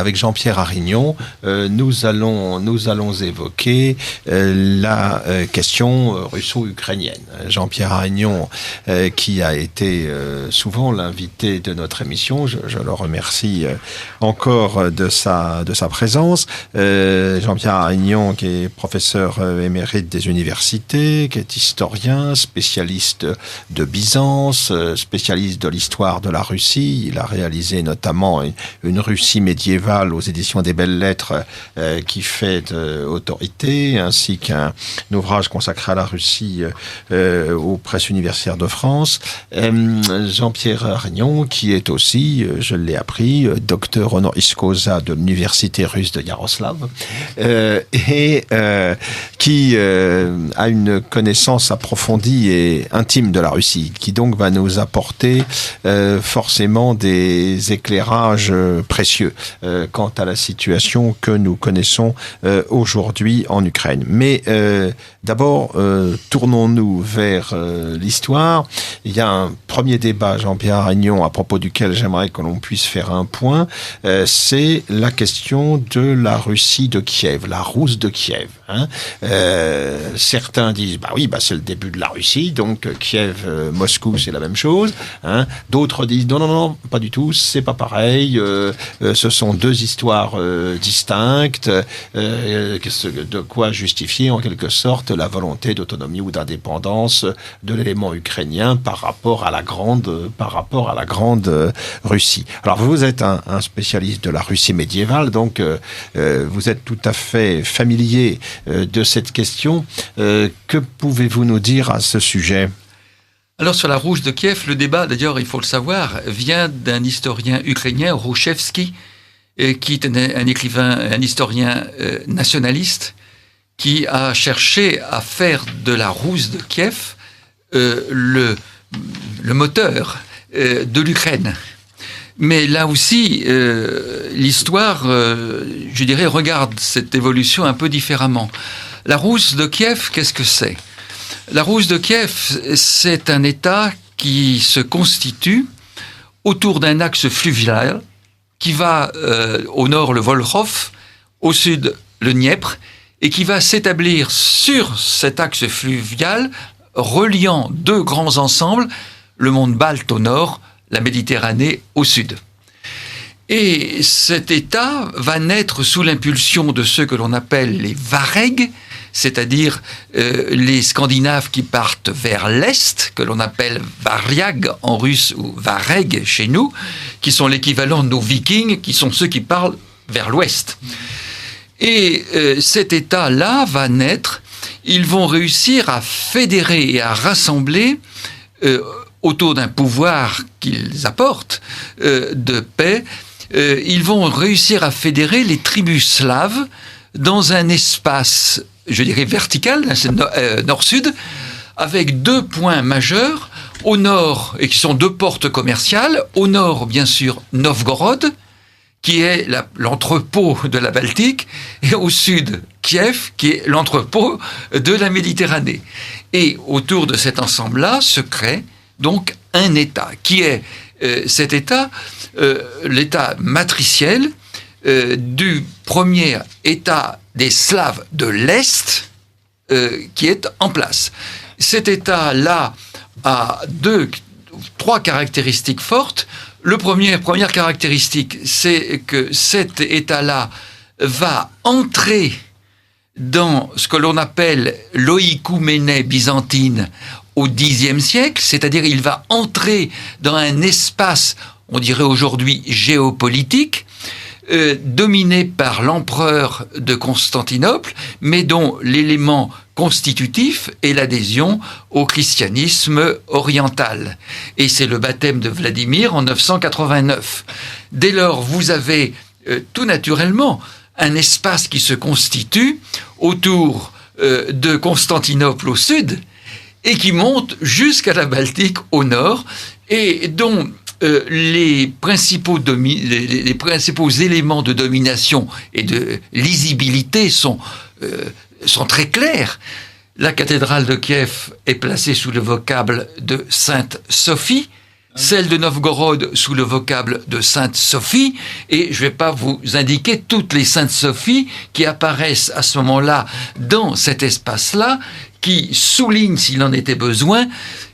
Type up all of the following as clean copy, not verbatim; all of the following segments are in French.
Avec Jean-Pierre Arignon, nous allons évoquer la question russo-ukrainienne. Jean-Pierre Arignon, qui a été souvent l'invité de notre émission, je le remercie encore de sa présence. Jean-Pierre Arignon, qui est professeur émérite des universités, qui est historien, spécialiste de Byzance, spécialiste de l'histoire de la Russie. Il a réalisé notamment une Russie médiévale aux éditions des Belles Lettres qui fait autorité, ainsi qu'un ouvrage consacré à la Russie aux presses universitaires de France. Jean-Pierre Arignon, qui est aussi, je l'ai appris, docteur honoris causa de l'université russe de Yaroslav, et qui a une connaissance approfondie et intime de la Russie, qui donc va nous apporter forcément des éclairages précieux quant à la situation que nous connaissons aujourd'hui en Ukraine. Mais d'abord, tournons-nous vers l'histoire. Il y a un premier débat, Jean-Pierre Arignon, à propos duquel j'aimerais que l'on puisse faire un point. C'est la question de la Russie de Kiev, la Rousse de Kiev. Certains disent, c'est le début de la Russie, donc Kiev, Moscou, c'est la même chose. D'autres disent, non, pas du tout, c'est pas pareil. Ce sont deux histoires distinctes, de quoi justifier en quelque sorte la volonté d'autonomie ou d'indépendance de l'élément ukrainien par rapport à la grande Russie. Alors vous êtes un spécialiste de la Russie médiévale, donc vous êtes tout à fait familier de cette question. Que pouvez-vous nous dire à ce sujet ? Alors sur la Rousse de Kiev, le débat, d'ailleurs, il faut le savoir, vient d'un historien ukrainien, Rouchevski, qui est un écrivain, un historien nationaliste, qui a cherché à faire de la Rousse de Kiev le moteur de l'Ukraine. Mais là aussi, l'histoire, je dirais, regarde cette évolution un peu différemment. La Rousse de Kiev, qu'est-ce que c'est ? La Rousse de Kiev, c'est un État qui se constitue autour d'un axe fluvial qui va au nord le Volkhov, au sud le Dniepr, et qui va s'établir sur cet axe fluvial reliant deux grands ensembles, le monde balte au nord, la Méditerranée au sud. Et cet État va naître sous l'impulsion de ceux que l'on appelle les Varegs, c'est-à-dire les Scandinaves qui partent vers l'est, que l'on appelle Variag en russe ou Vareg chez nous, qui sont l'équivalent de nos Vikings, qui sont ceux qui parlent vers l'ouest. Et cet État-là va naître, ils vont réussir à fédérer et à rassembler autour d'un pouvoir qu'ils apportent de paix, ils vont réussir à fédérer les tribus slaves dans un espace, je dirais vertical, nord-sud, avec deux points majeurs, au nord, et qui sont deux portes commerciales, au nord, bien sûr, Novgorod, qui est l'entrepôt de la Baltique, et au sud, Kiev, qui est l'entrepôt de la Méditerranée. Et autour de cet ensemble-là se crée donc un État, qui est cet État, l'État matriciel du premier État des Slaves de l'Est qui est en place. Cet État-là a trois caractéristiques fortes. Première caractéristique, c'est que cet État-là va entrer dans ce que l'on appelle l'oïkouménée byzantine au Xe siècle, c'est-à-dire il va entrer dans un espace, on dirait aujourd'hui géopolitique, dominé par l'empereur de Constantinople, mais dont l'élément constitutif est l'adhésion au christianisme oriental. Et c'est le baptême de Vladimir en 989. Dès lors, vous avez tout naturellement un espace qui se constitue autour de Constantinople au sud et qui monte jusqu'à la Baltique au nord et dont les principaux éléments de domination et de lisibilité sont très clairs. La cathédrale de Kiev est placée sous le vocable de Sainte Sophie, celle de Novgorod sous le vocable de Sainte Sophie, et je ne vais pas vous indiquer toutes les Saintes Sophie qui apparaissent à ce moment-là dans cet espace-là, qui soulignent, s'il en était besoin,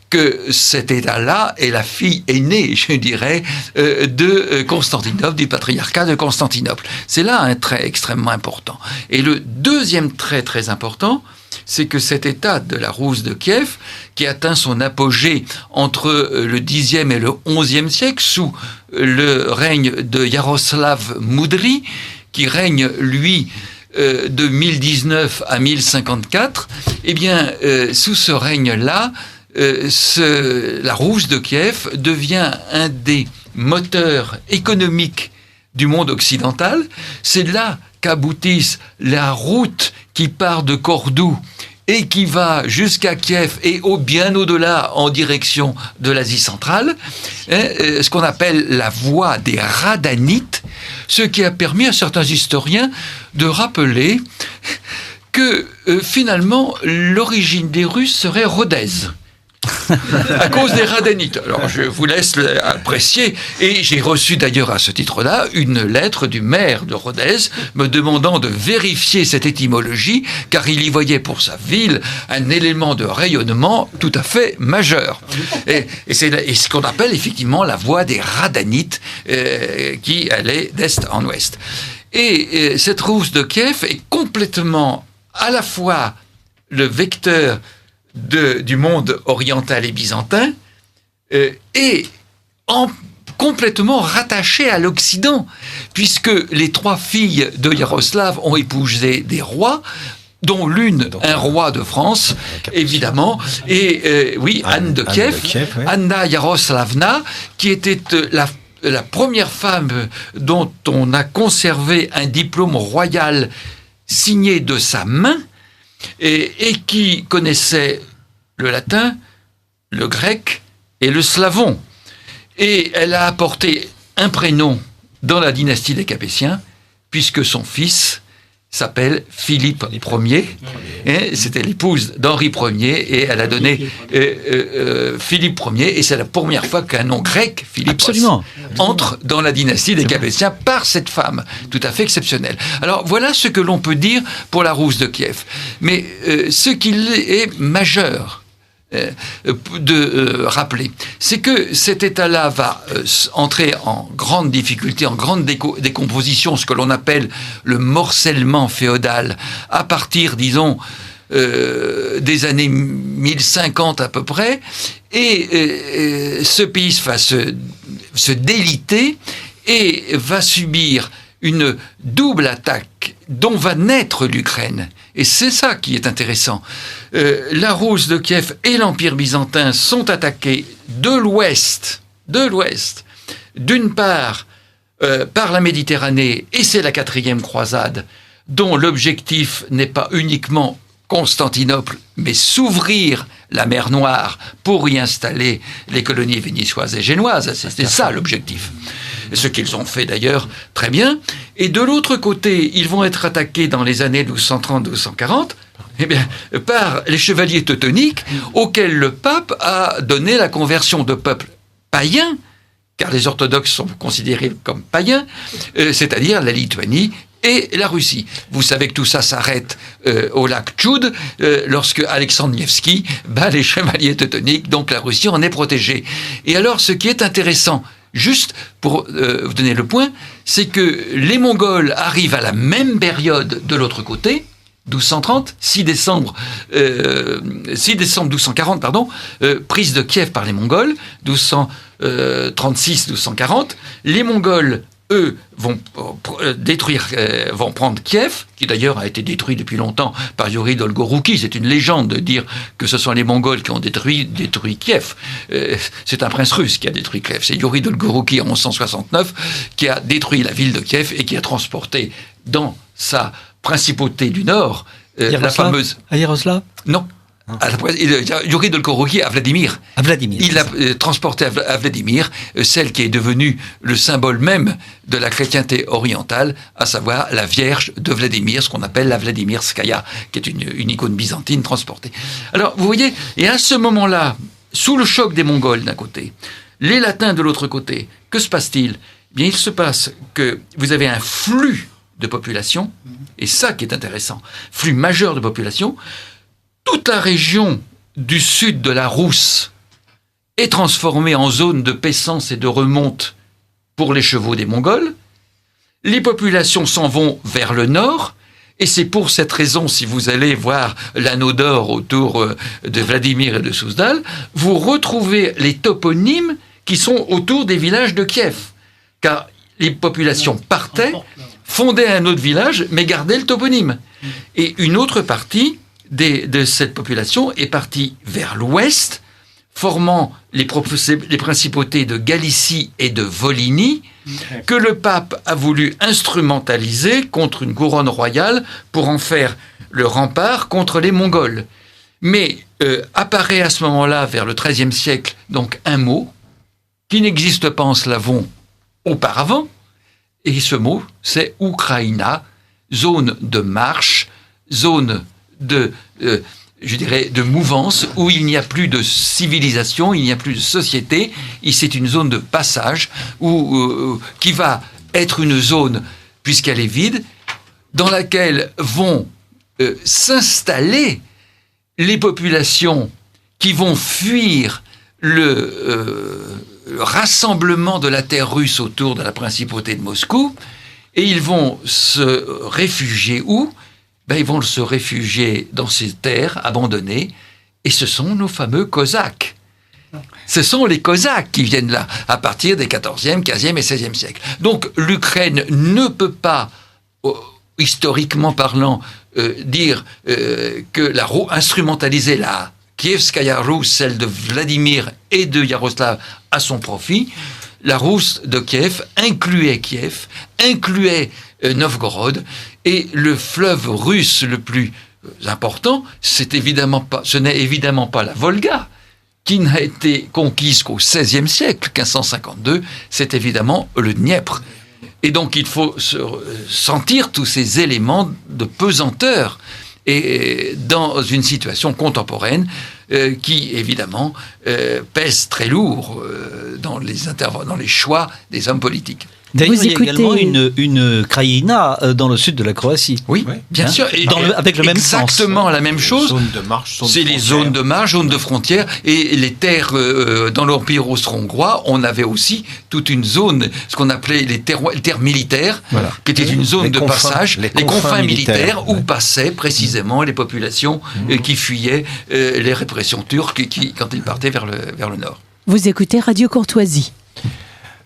que cet État-là est la fille aînée, je dirais, de Constantinople, du patriarcat de Constantinople. C'est là un trait extrêmement important. Et le deuxième trait très important, c'est que cet État de la Rousse de Kiev, qui atteint son apogée entre le Xe et le XIe siècle, sous le règne de Yaroslav Moudry, qui règne, lui, de 1019 à 1054, eh bien, sous ce règne-là, la Rousse de Kiev devient un des moteurs économiques du monde occidental. C'est là qu'aboutissent la route qui part de Cordoue et qui va jusqu'à Kiev et bien au-delà en direction de l'Asie centrale, ce qu'on appelle la voie des Radhanites, ce qui a permis à certains historiens de rappeler que finalement l'origine des Russes serait rhodaise. À cause des Radhanites. Alors, je vous laisse apprécier. Et j'ai reçu d'ailleurs à ce titre-là une lettre du maire de Rodez me demandant de vérifier cette étymologie, car il y voyait pour sa ville un élément de rayonnement tout à fait majeur. Et c'est ce qu'on appelle effectivement la voie des Radhanites, qui allait d'est en ouest. Et cette Rousse de Kiev est complètement à la fois le vecteur du monde oriental et byzantin, et complètement rattaché à l'Occident, puisque les trois filles de Yaroslav ont épousé des rois, dont l'une, un roi de France, évidemment, et Anne de Kiev, oui. Anna Yaroslavna, qui était la première femme dont on a conservé un diplôme royal signé de sa main, et qui connaissait le latin, le grec et le slavon. Et elle a apporté un prénom dans la dynastie des Capétiens, puisque son fils s'appelle Philippe Ier. C'était l'épouse d'Henri Ier, et elle a donné Philippe Ier, et c'est la première fois qu'un nom grec, Philippos, entre dans la dynastie des Capétiens par cette femme, tout à fait exceptionnelle. Alors voilà ce que l'on peut dire pour la Rousse de Kiev. Mais ce qu'il est majeur de rappeler, c'est que cet État-là va entrer en grande difficulté, en grande décomposition, ce que l'on appelle le morcellement féodal, à partir, disons, des années 1050 à peu près, et ce pays va se déliter et va subir une double attaque dont va naître l'Ukraine. Et c'est ça qui est intéressant. La Rousse de Kiev et l'Empire byzantin sont attaqués de l'ouest, d'une part par la Méditerranée, et c'est la 4e croisade, dont l'objectif n'est pas uniquement Constantinople, mais s'ouvrir la mer Noire pour y installer les colonies vénisoises et génoises. C'était ça l'objectif. Ce qu'ils ont fait d'ailleurs très bien. Et de l'autre côté, ils vont être attaqués dans les années 1230-1240 par les chevaliers teutoniques, auxquels le pape a donné la conversion de peuples païens, car les orthodoxes sont considérés comme païens, c'est-à-dire la Lituanie et la Russie. Vous savez que tout ça s'arrête au lac Tchoud, lorsque Alexandre Nevski bat les chevaliers teutoniques, donc la Russie en est protégée. Et alors, ce qui est intéressant, juste pour vous donner le point, c'est que les Mongols arrivent à la même période de l'autre côté, 6 décembre 1240, prise de Kiev par les Mongols, 1236-1240. Les Mongols, eux, vont prendre Kiev, qui d'ailleurs a été détruit depuis longtemps par Yuri Dolgorouki. C'est une légende de dire que ce sont les Mongols qui ont détruit Kiev. C'est un prince russe qui a détruit Kiev. C'est Yuri Dolgorouki en 1169 qui a détruit la ville de Kiev et qui a transporté dans sa principauté du Nord la fameuse... À Yaroslav ? Non. Yuri Dolgorouki à Vladimir. Il l'a transporté à Vladimir, celle qui est devenue le symbole même de la chrétienté orientale, à savoir la Vierge de Vladimir, ce qu'on appelle la Vladimirskaya, qui est une icône byzantine transportée. Alors, vous voyez, et à ce moment-là, sous le choc des Mongols d'un côté, les latins de l'autre côté. Que se passe-t-il ? Eh bien, il se passe que vous avez un flux de population, et ça qui est intéressant, flux majeur de population. Toute la région du sud de la Rousse est transformée en zone de paissance et de remonte pour les chevaux des Mongols. Les populations s'en vont vers le nord, et c'est pour cette raison, si vous allez voir l'anneau d'or autour de Vladimir et de Souzdal, vous retrouvez les toponymes qui sont autour des villages de Kiev. Car les populations partaient, fondaient un autre village, mais gardaient le toponyme. Et une autre partie de cette population est partie vers l'ouest, formant les principautés de Galicie et de Volhynie, que le pape a voulu instrumentaliser contre une couronne royale pour en faire le rempart contre les Mongols. Mais apparaît à ce moment-là, vers le XIIIe siècle, donc un mot qui n'existe pas en slavon auparavant, et ce mot, c'est Ukraina, zone de marche, zone de mouvance, où il n'y a plus de civilisation, il n'y a plus de société, et c'est une zone de passage qui va être une zone, puisqu'elle est vide, dans laquelle vont s'installer les populations qui vont fuir le rassemblement de la terre russe autour de la principauté de Moscou, et ils vont se réfugier où ? Ils vont se réfugier dans ces terres abandonnées, et ce sont nos fameux Cosaques. Ce sont les Cosaques qui viennent là, à partir des 14e, 15e et 16e siècles. Donc l'Ukraine ne peut pas, historiquement parlant, dire instrumentaliser la Kievskaya Rus, celle de Vladimir et de Yaroslav, à son profit. La Rousse de Kiev incluait Novgorod, et le fleuve russe le plus important, ce n'est évidemment pas la Volga, qui n'a été conquise qu'au XVIe siècle, 1552, c'est évidemment le Dniepr. Et donc il faut sentir tous ces éléments de pesanteur et dans une situation contemporaine qui, évidemment, pèse très lourd dans les choix des hommes politiques. D'ailleurs, il y a également une krajina dans le sud de la Croatie. Oui, bien sûr. Et avec le même sens. Exactement la même chose. Zone de marche, c'est les zones de marche, zones de frontières. Et les terres dans l'Empire austro-hongrois, on avait aussi toute une zone, ce qu'on appelait les terres militaires, qui était une zone de passage, les confins militaires, où passaient précisément les populations qui fuyaient les répressions turques quand ils partaient vers le nord. Vous écoutez Radio Courtoisie.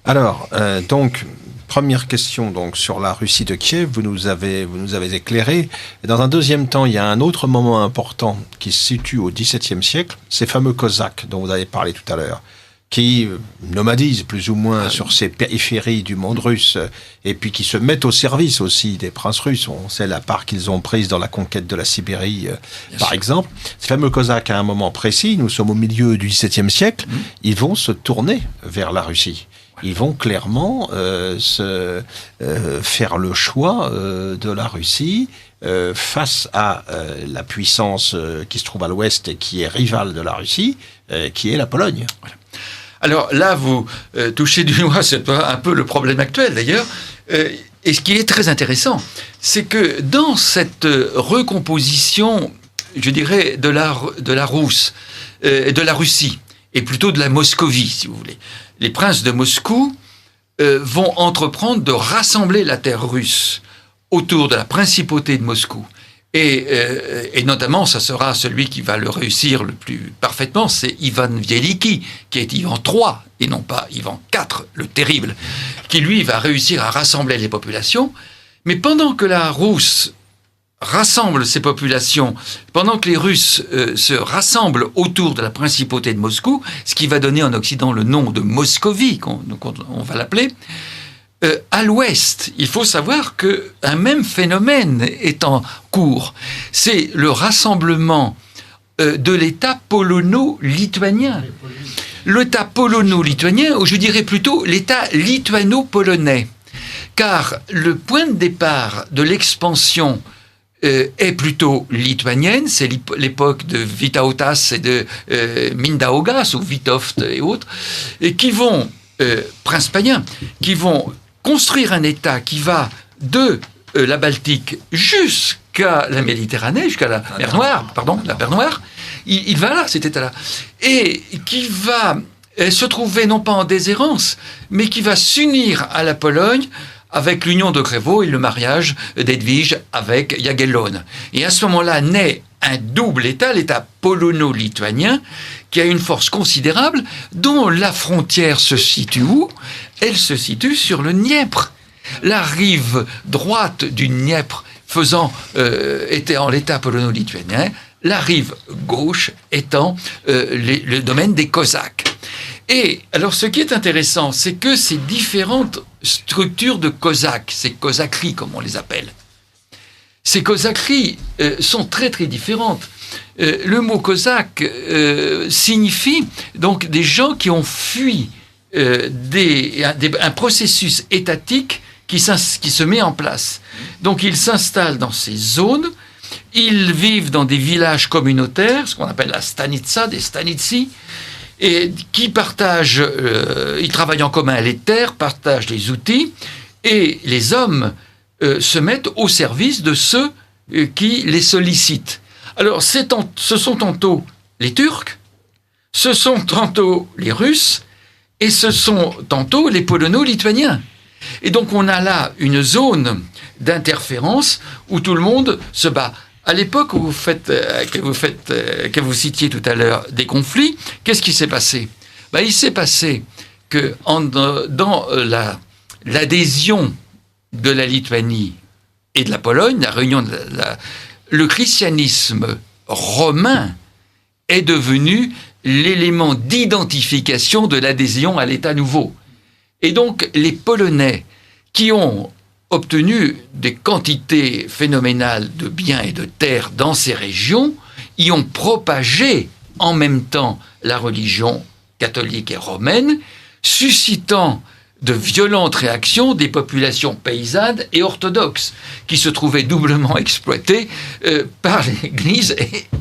Alors, donc, première question donc, sur la Russie de Kiev, vous nous avez éclairé. Et dans un deuxième temps, il y a un autre moment important qui se situe au XVIIe siècle, ces fameux Cosaques dont vous avez parlé tout à l'heure, qui nomadisent plus ou moins sur ces périphéries du monde russe, et puis qui se mettent au service aussi des princes russes. On sait la part qu'ils ont prise dans la conquête de la Sibérie, par exemple. Ces fameux Cosaques, à un moment précis, nous sommes au milieu du XVIIe siècle, ils vont se tourner vers la Russie. Ils vont clairement faire le choix de la Russie face à la puissance qui se trouve à l'ouest et qui est rivale de la Russie, qui est la Pologne. Voilà. Alors là, vous touchez du doigt, c'est un peu le problème actuel d'ailleurs. Et ce qui est très intéressant, c'est que dans cette recomposition, je dirais, de la Rousse, de la Russie, et plutôt de la Moscovie, si vous voulez, les princes de Moscou vont entreprendre de rassembler la terre russe autour de la principauté de Moscou. Et notamment, ça sera celui qui va le réussir le plus parfaitement, c'est Ivan Veliki, qui est Ivan III, et non pas Ivan IV, le terrible, qui lui va réussir à rassembler les populations. Mais pendant que la Rousse rassemble ces populations, pendant que les Russes se rassemblent autour de la principauté de Moscou, ce qui va donner en Occident le nom de Moscovie, qu'on va l'appeler, à l'ouest, il faut savoir qu'un même phénomène est en cours. C'est le rassemblement de l'État polono-lituanien. L'État polono-lituanien, ou je dirais plutôt l'État lituano-polonais. Car le point de départ de l'expansion est plutôt lituanienne, c'est l'époque de Vytautas et de Mindaugas, ou Vytauft et autres, et qui vont, princes païens, qui vont construire un État qui va de la Baltique jusqu'à la Méditerranée, jusqu'à la mer Noire, la mer Noire. Il va là, cet État-là. Et qui va se trouver non pas en déshérence, mais qui va s'unir à la Pologne avec l'union de Grévaux et le mariage d'Edwige avec Jagiellon. Et à ce moment-là naît un double État, l'État polono-lituanien, qui a une force considérable, dont la frontière se situe où ? Elle se situe sur le Dniepr. La rive droite du Dniepr était en l'État polono-lituanien, la rive gauche étant le domaine des Cosaques. Et alors, ce qui est intéressant, c'est que ces différentes structures de Cosaques, ces Cosaqueries, comme on les appelle, ces Cosaqueries sont très très différentes. Le mot Cosaque signifie donc des gens qui ont fui un processus étatique qui se met en place. Donc, ils s'installent dans ces zones. Ils vivent dans des villages communautaires, ce qu'on appelle la stanitsa, des stanitsi, et qui partagent, ils travaillent en commun les terres, partagent les outils, et les hommes se mettent au service de ceux qui les sollicitent. Alors, ce sont tantôt les Turcs, ce sont tantôt les Russes, et ce sont tantôt les Polono-Lituaniens. Et donc, on a là une zone d'interférence où tout le monde se bat. À l'époque où que vous citiez tout à l'heure des conflits, qu'est-ce qui s'est passé ? Il s'est passé que dans l'adhésion de la Lituanie et de la Pologne, la réunion le christianisme romain est devenu l'élément d'identification de l'adhésion à l'État nouveau. Et donc, les Polonais qui ont obtenu des quantités phénoménales de biens et de terres dans ces régions, y ont propagé en même temps la religion catholique et romaine, suscitant de violentes réactions des populations paysannes et orthodoxes, qui se trouvaient doublement exploitées par l'Église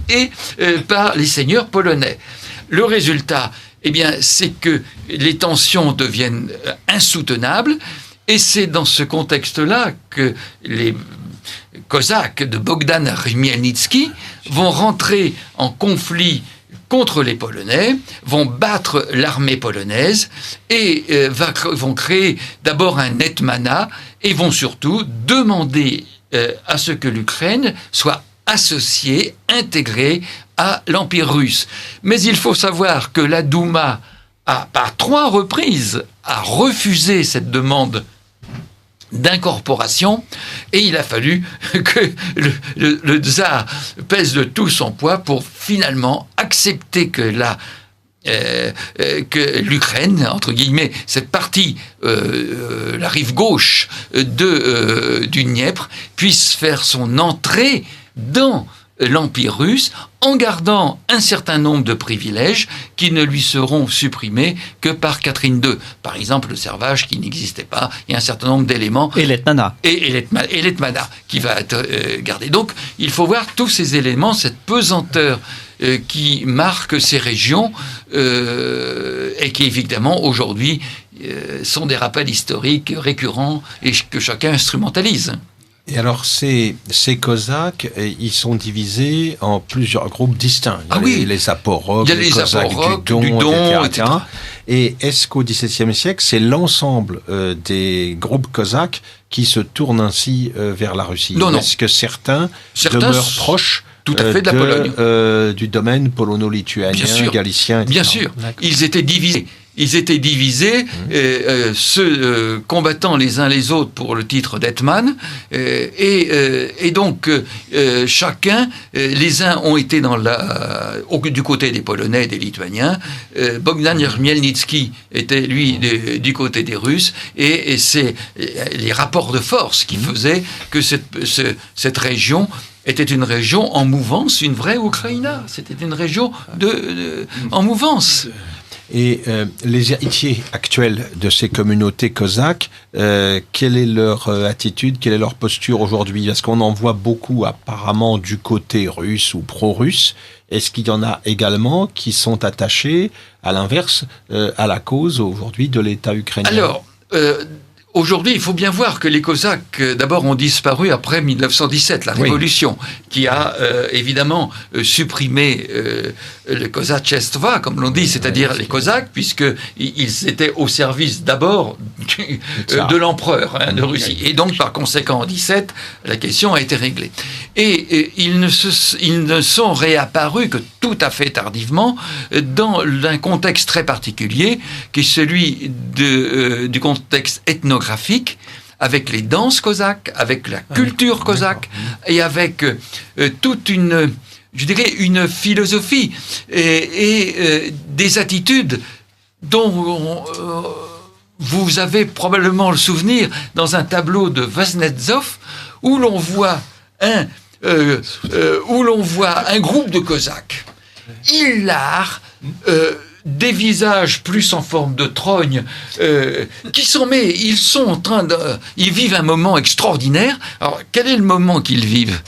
et par les seigneurs polonais. Le résultat, c'est que les tensions deviennent insoutenables, et c'est dans ce contexte-là que les Cosaques de Bogdan Chmielnicki vont rentrer en conflit contre les Polonais, vont battre l'armée polonaise et vont créer d'abord un hetmanat et vont surtout demander à ce que l'Ukraine soit associée, intégrée à l'Empire russe. Mais il faut savoir que la Douma par 3 reprises a refusé cette demande d'incorporation, et il a fallu que le tsar pèse de tout son poids pour finalement accepter que l'Ukraine, entre guillemets, cette partie, la rive gauche du Dniepr, puisse faire son entrée dans l'Empire russe, en gardant un certain nombre de privilèges qui ne lui seront supprimés que par Catherine II. Par exemple, le servage qui n'existait pas, il y a un certain nombre d'éléments. Et l'Hetmanat. Et l'Hetmanat qui va être gardé. Donc, il faut voir tous ces éléments, cette pesanteur qui marque ces régions et qui, évidemment, aujourd'hui, sont des rappels historiques récurrents et que chacun instrumentalise. Et alors, ces Cosaques, ils sont divisés en plusieurs groupes distincts. Les Zaporogues, les Cosaques du Don, etc. Et est-ce qu'au XVIIe siècle, c'est l'ensemble des groupes Cosaques qui se tournent ainsi vers la Russie ? Non. Est-ce que certains demeurent proches tout à fait de la Pologne, du domaine polono-lituanien, galicien, etc. Bien sûr, ils étaient divisés. Ceux combattant les uns les autres pour le titre d'Hetman, et donc chacun, les uns ont été du côté des Polonais et des Lituaniens, Bogdan Chmielnicki était lui du côté des Russes, et c'est les rapports de force qui faisaient que cette région était une région en mouvance, une vraie Ukraina. C'était une région en mouvance. Et les héritiers actuels de ces communautés cosaques, quelle est leur attitude, quelle est leur posture aujourd'hui? Est-ce qu'on en voit beaucoup apparemment du côté russe ou pro-russe? Est-ce qu'il y en a également qui sont attachés, à l'inverse, à la cause aujourd'hui de l'État ukrainien? Alors, aujourd'hui, il faut bien voir que les Cosaques, d'abord, ont disparu après 1917, la Révolution, qui a évidemment supprimé le Kozachestva, comme l'on dit, c'est-à-dire les Cosaques, puisqu'ils étaient au service d'abord de l'empereur de Russie. Et donc, par conséquent, en 17, la question a été réglée. Et ils ne sont réapparus que tout à fait tardivement dans un contexte très particulier, qui est celui du contexte ethnographique, avec les danses cosaques, avec la culture cosaque, et avec toute une philosophie et des attitudes dont vous avez probablement le souvenir dans un tableau de Vaznetsov, où l'on voit un groupe de Cosaques hilars, des visages plus en forme de trogne, ils sont en train ils vivent un moment extraordinaire. Alors, quel est le moment qu'ils vivent?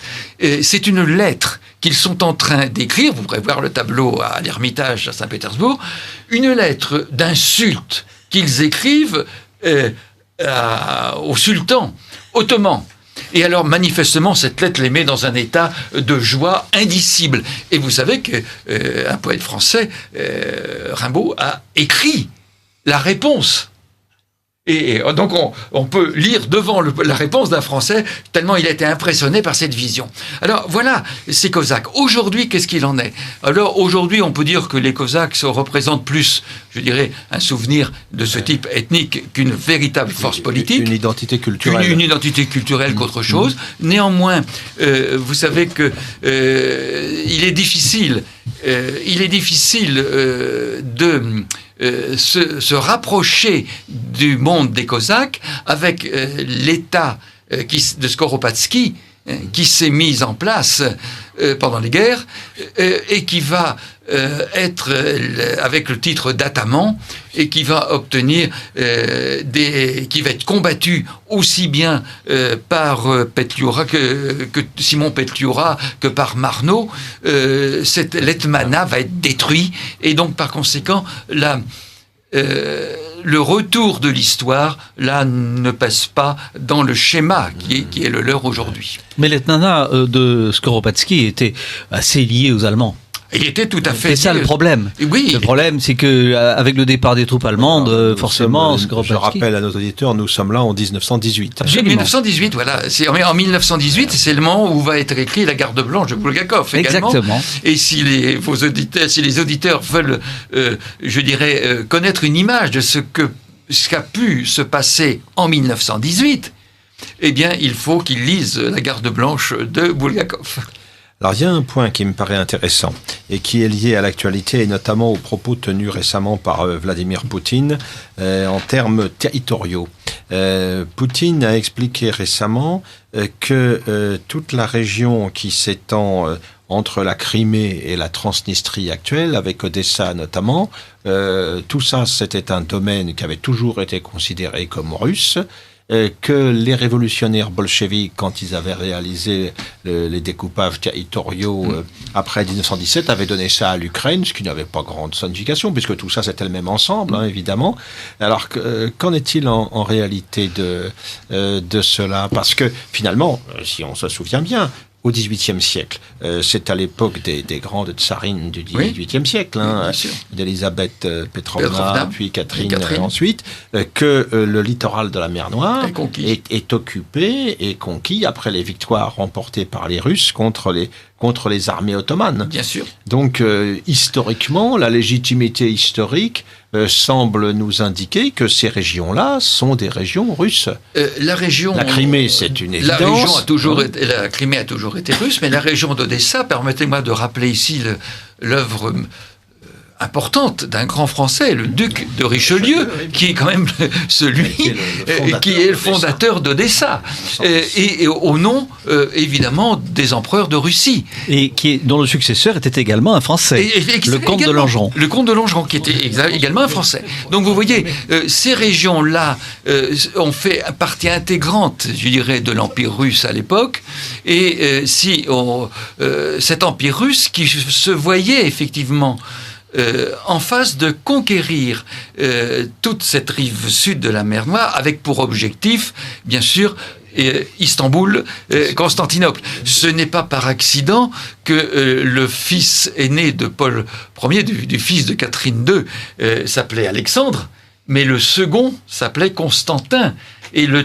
C'est une lettre qu'ils sont en train d'écrire. Vous pourrez voir le tableau à l'Ermitage à Saint-Pétersbourg. Une lettre d'insulte qu'ils écrivent au sultan ottoman. Et alors, manifestement, cette lettre les met dans un état de joie indicible. Et vous savez qu'un poète français, Rimbaud, a écrit la réponse. Et donc, on peut lire devant la réponse d'un Français, tellement il a été impressionné par cette vision. Alors, voilà ces Cosaques. Aujourd'hui, qu'est-ce qu'il en est? Alors, aujourd'hui, on peut dire que les Cosaques représentent plus, je dirais, un souvenir de ce type ethnique qu'une véritable force politique. Une identité culturelle. Une identité culturelle qu'autre chose. Néanmoins, vous savez que il est difficile de se rapprocher du monde des Cosaques avec l'État de Skoropadsky qui s'est mis en place pendant les guerres et qui va être avec le titre d'ataman et qui va obtenir qui va être combattu aussi bien par Petliura que Simon Petliura que par Marno. L'Hetmana va être détruit et donc par conséquent le retour de l'histoire, là, ne passe pas dans le schéma qui est le leur aujourd'hui. Mais l'Hetmana de Skoropadsky était assez lié aux Allemands. Il était tout à fait... C'est ça le problème. Oui. Le problème, c'est que avec le départ des troupes allemandes, forcément, je rappelle à nos auditeurs, nous sommes là en 1918. Absolument. 1918, voilà. En 1918, c'est le moment où va être écrit La Garde blanche de Bulgakov également. Exactement. Et si les auditeurs veulent, connaître une image de ce qu'a pu se passer en 1918, eh bien, il faut qu'ils lisent La Garde blanche de Bulgakov. Alors, il y a un point qui me paraît intéressant et qui est lié à l'actualité et notamment aux propos tenus récemment par Vladimir Poutine en termes territoriaux. Poutine a expliqué récemment que toute la région qui s'étend entre la Crimée et la Transnistrie actuelle, avec Odessa notamment, tout ça, c'était un domaine qui avait toujours été considéré comme russe, que les révolutionnaires bolcheviques, quand ils avaient réalisé les découpages territoriaux après 1917, avaient donné ça à l'Ukraine, ce qui n'avait pas grande signification, puisque tout ça c'était le même ensemble, évidemment. Alors, qu'en est-il en réalité de cela? Parce que finalement, si on se souvient bien, au XVIIIe siècle, c'est à l'époque des grandes tsarines du XVIIIe siècle, d'Elisabeth Petrovna, puis Catherine. Ensuite, que le littoral de la mer Noire est occupé et conquis après les victoires remportées par les Russes contre les armées ottomanes. Bien sûr. Donc, historiquement, la légitimité historique semble nous indiquer que ces régions-là sont des régions russes. La Crimée, c'est une évidence. La Crimée a toujours été russe, mais la région d'Odessa, permettez-moi de rappeler ici l'œuvre importante d'un grand Français, le duc de Richelieu, qui est quand même celui qui est le fondateur d'Odessa, et au nom, évidemment, des empereurs de Russie. Et dont le successeur était également un Français, le comte de Langeron. Le comte de Langeron, qui était également un Français. Donc vous voyez, ces régions-là ont fait partie intégrante, je dirais, de l'Empire russe à l'époque, et cet Empire russe qui se voyait effectivement en phase de conquérir toute cette rive sud de la mer Noire, avec pour objectif, bien sûr, Istanbul, Constantinople. Ce n'est pas par accident que le fils aîné de Paul Ier, du fils de Catherine II, s'appelait Alexandre, mais le second s'appelait Constantin. Et le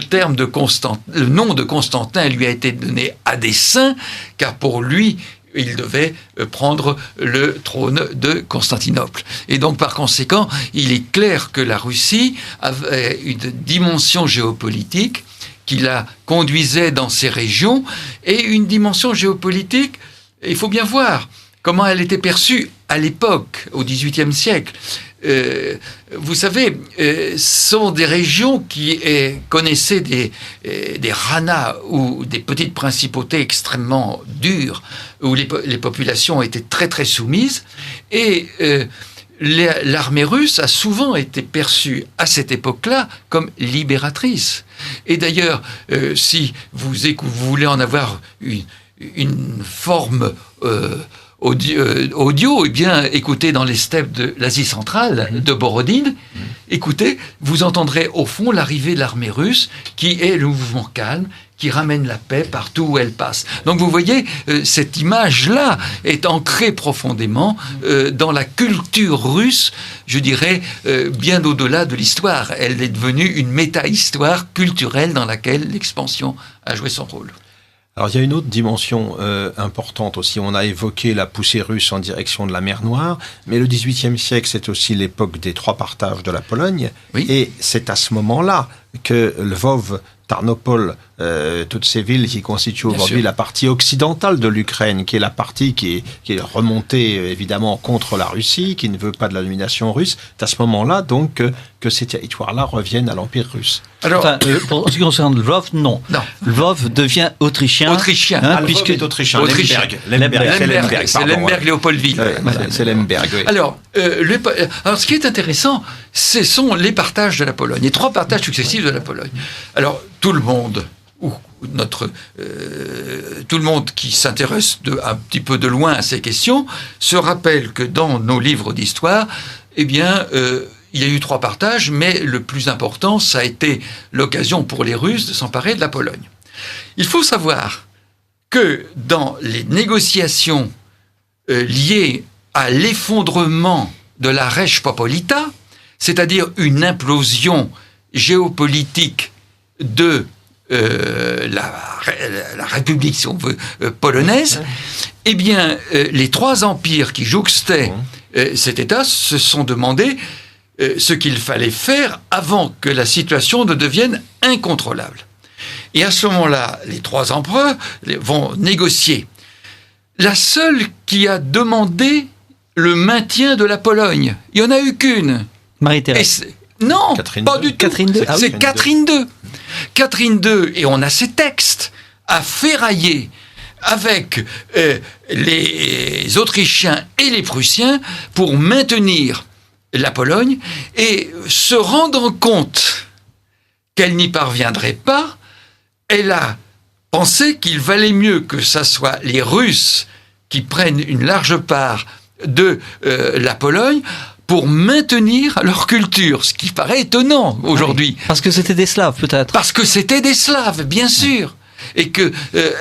nom de Constantin lui a été donné à dessein, car pour lui, il devait prendre le trône de Constantinople. Et donc, par conséquent, il est clair que la Russie avait une dimension géopolitique qui la conduisait dans ces régions, et une dimension géopolitique, il faut bien voir comment elle était perçue à l'époque, au XVIIIe siècle. Vous savez, sont des régions qui connaissaient des ranas ou des petites principautés extrêmement dures, où les populations étaient très très soumises, et l'armée russe a souvent été perçue à cette époque-là comme libératrice. Et d'ailleurs, si vous voulez en avoir une forme audio, eh bien, écoutez dans les steppes de l'Asie centrale, de Borodine, écoutez, vous entendrez au fond l'arrivée de l'armée russe, qui est le mouvement calme, qui ramène la paix partout où elle passe. Donc vous voyez, cette image-là est ancrée profondément dans la culture russe, je dirais, bien au-delà de l'histoire. Elle est devenue une méta-histoire culturelle dans laquelle l'expansion a joué son rôle. Alors, il y a une autre dimension importante aussi. On a évoqué la poussée russe en direction de la mer Noire, mais le XVIIIe siècle, c'est aussi l'époque des 3 partages de la Pologne. Oui. Et c'est à ce moment-là que Lvov, Tarnopol, toutes ces villes qui constituent aujourd'hui la partie occidentale de l'Ukraine, qui est la partie qui est remontée évidemment contre la Russie, qui ne veut pas de la domination russe. C'est à ce moment-là donc que ces territoires-là reviennent à l'Empire russe. Alors, pour ce qui concerne Lvov, non. Lvov devient autrichien. Hein, puisque est autrichien. Lemberg. C'est Lemberg-Léopoldville. C'est Lemberg, oui. Alors, ce qui est intéressant, ce sont les partages de la Pologne, les 3 partages successifs de la Pologne. Alors, tout le monde qui s'intéresse un petit peu de loin à ces questions se rappelle que dans nos livres d'histoire, eh bien, il y a eu 3 partages, mais le plus important, ça a été l'occasion pour les Russes de s'emparer de la Pologne. Il faut savoir que dans les négociations liées à l'effondrement de la Res Popolita, c'est-à-dire une implosion géopolitique de la République, si on veut, polonaise, eh bien, les 3 empires qui jouxtaient cet État se sont demandé ce qu'il fallait faire avant que la situation ne devienne incontrôlable. Et à ce moment-là, les 3 empereurs vont négocier. La seule qui a demandé le maintien de la Pologne, il n'y en a eu qu'une. Marie-Thérèse. Non, Catherine pas II. du tout. Catherine II. C'est Catherine II. Catherine II, et on a ses textes, a ferraillé avec les Autrichiens et les Prussiens pour maintenir la Pologne, et se rendant compte qu'elle n'y parviendrait pas, elle a pensé qu'il valait mieux que ce soit les Russes qui prennent une large part de la Pologne pour maintenir leur culture, ce qui paraît étonnant aujourd'hui. Oui, parce que c'était des Slaves, peut-être. Parce que c'était des Slaves, bien sûr. Et que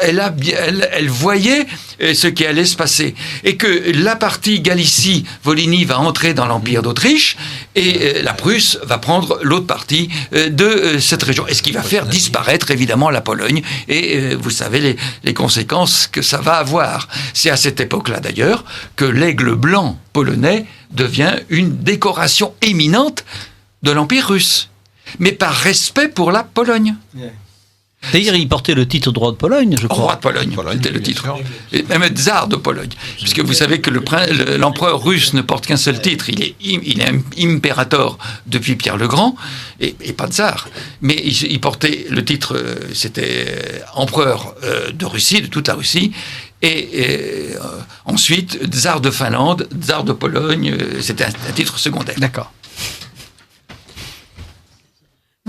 elle voyait ce qui allait se passer. Et que la partie Galicie-Volhynie va entrer dans l'Empire d'Autriche, et la Prusse va prendre l'autre partie de cette région. Et ce qui va faire disparaître, évidemment, la Pologne. Et vous savez les conséquences que ça va avoir. C'est à cette époque-là, d'ailleurs, que l'aigle blanc polonais devient une décoration éminente de l'Empire russe. Mais par respect pour la Pologne. D'ailleurs, il portait le titre de roi de Pologne, je crois. Roi de Pologne, c'était le titre. Et même tsar de Pologne. Puisque vous savez que l'empereur russe ne porte qu'un seul titre. Il est impérator depuis Pierre le Grand, et pas tsar. Mais il portait le titre, c'était empereur de Russie, de toute la Russie. Et ensuite, tsar de Finlande, tsar de Pologne, c'était un titre secondaire. D'accord.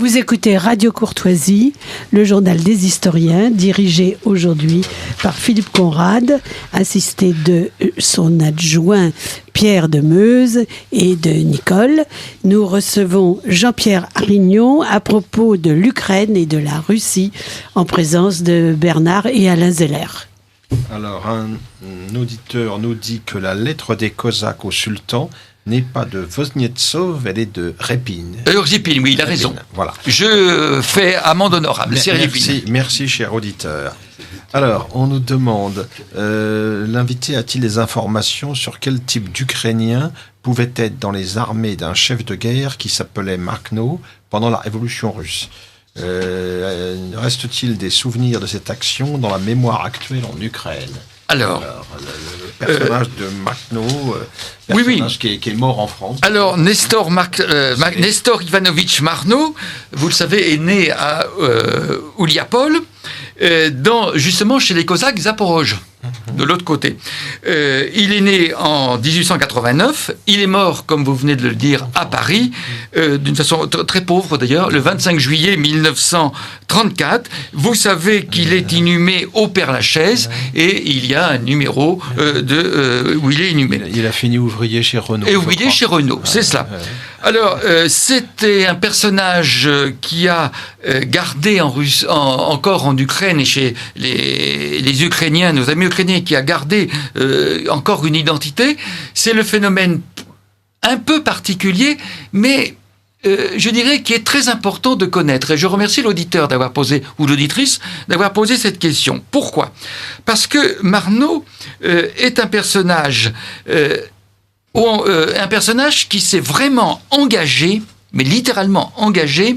Vous écoutez Radio Courtoisie, le journal des historiens, dirigé aujourd'hui par Philippe Conrad, assisté de son adjoint Pierre Demeuse et de Nicole. Nous recevons Jean-Pierre Arignon à propos de l'Ukraine et de la Russie, en présence de Bernard et Alain Zeller. Alors, un auditeur nous dit que la lettre des Cosaques au sultan n'est pas de Voznetsov, elle est de Répin. Répin, oui, il a raison. Voilà. Je fais amende honorable, c'est Répin. Merci, cher auditeur. Alors, on nous demande, l'invité a-t-il des informations sur quel type d'Ukrainien pouvait être dans les armées d'un chef de guerre qui s'appelait Makhno pendant la Révolution russe? Reste-t-il des souvenirs de cette action dans la mémoire actuelle en Ukraine? Alors, le personnage de Makhno, personnage qui est mort en France. Alors, Nestor Ivanovitch Makhno, vous le savez, est né à Ouliapol, justement chez les Cosaques Zaporozh, de l'autre côté. Il est né en 1889, il est mort, comme vous venez de le dire, à Paris, d'une façon très pauvre d'ailleurs, le 25 juillet 1934. Vous savez qu'il est inhumé au Père-Lachaise, et il y a un numéro où il est inhumé. Il a fini ouvrier chez Renault. Et ouvrier chez Renault, c'est cela. Alors, c'était un personnage qui a gardé encore en Ukraine et chez les Ukrainiens, nos amis ukrainiens, qui a gardé encore une identité. C'est le phénomène un peu particulier, mais je dirais qui est très important de connaître. Et je remercie l'auditeur d'avoir posé, ou l'auditrice, d'avoir posé cette question. Pourquoi ? Parce que Makhno est un personnage... un personnage qui s'est vraiment engagé, mais littéralement engagé,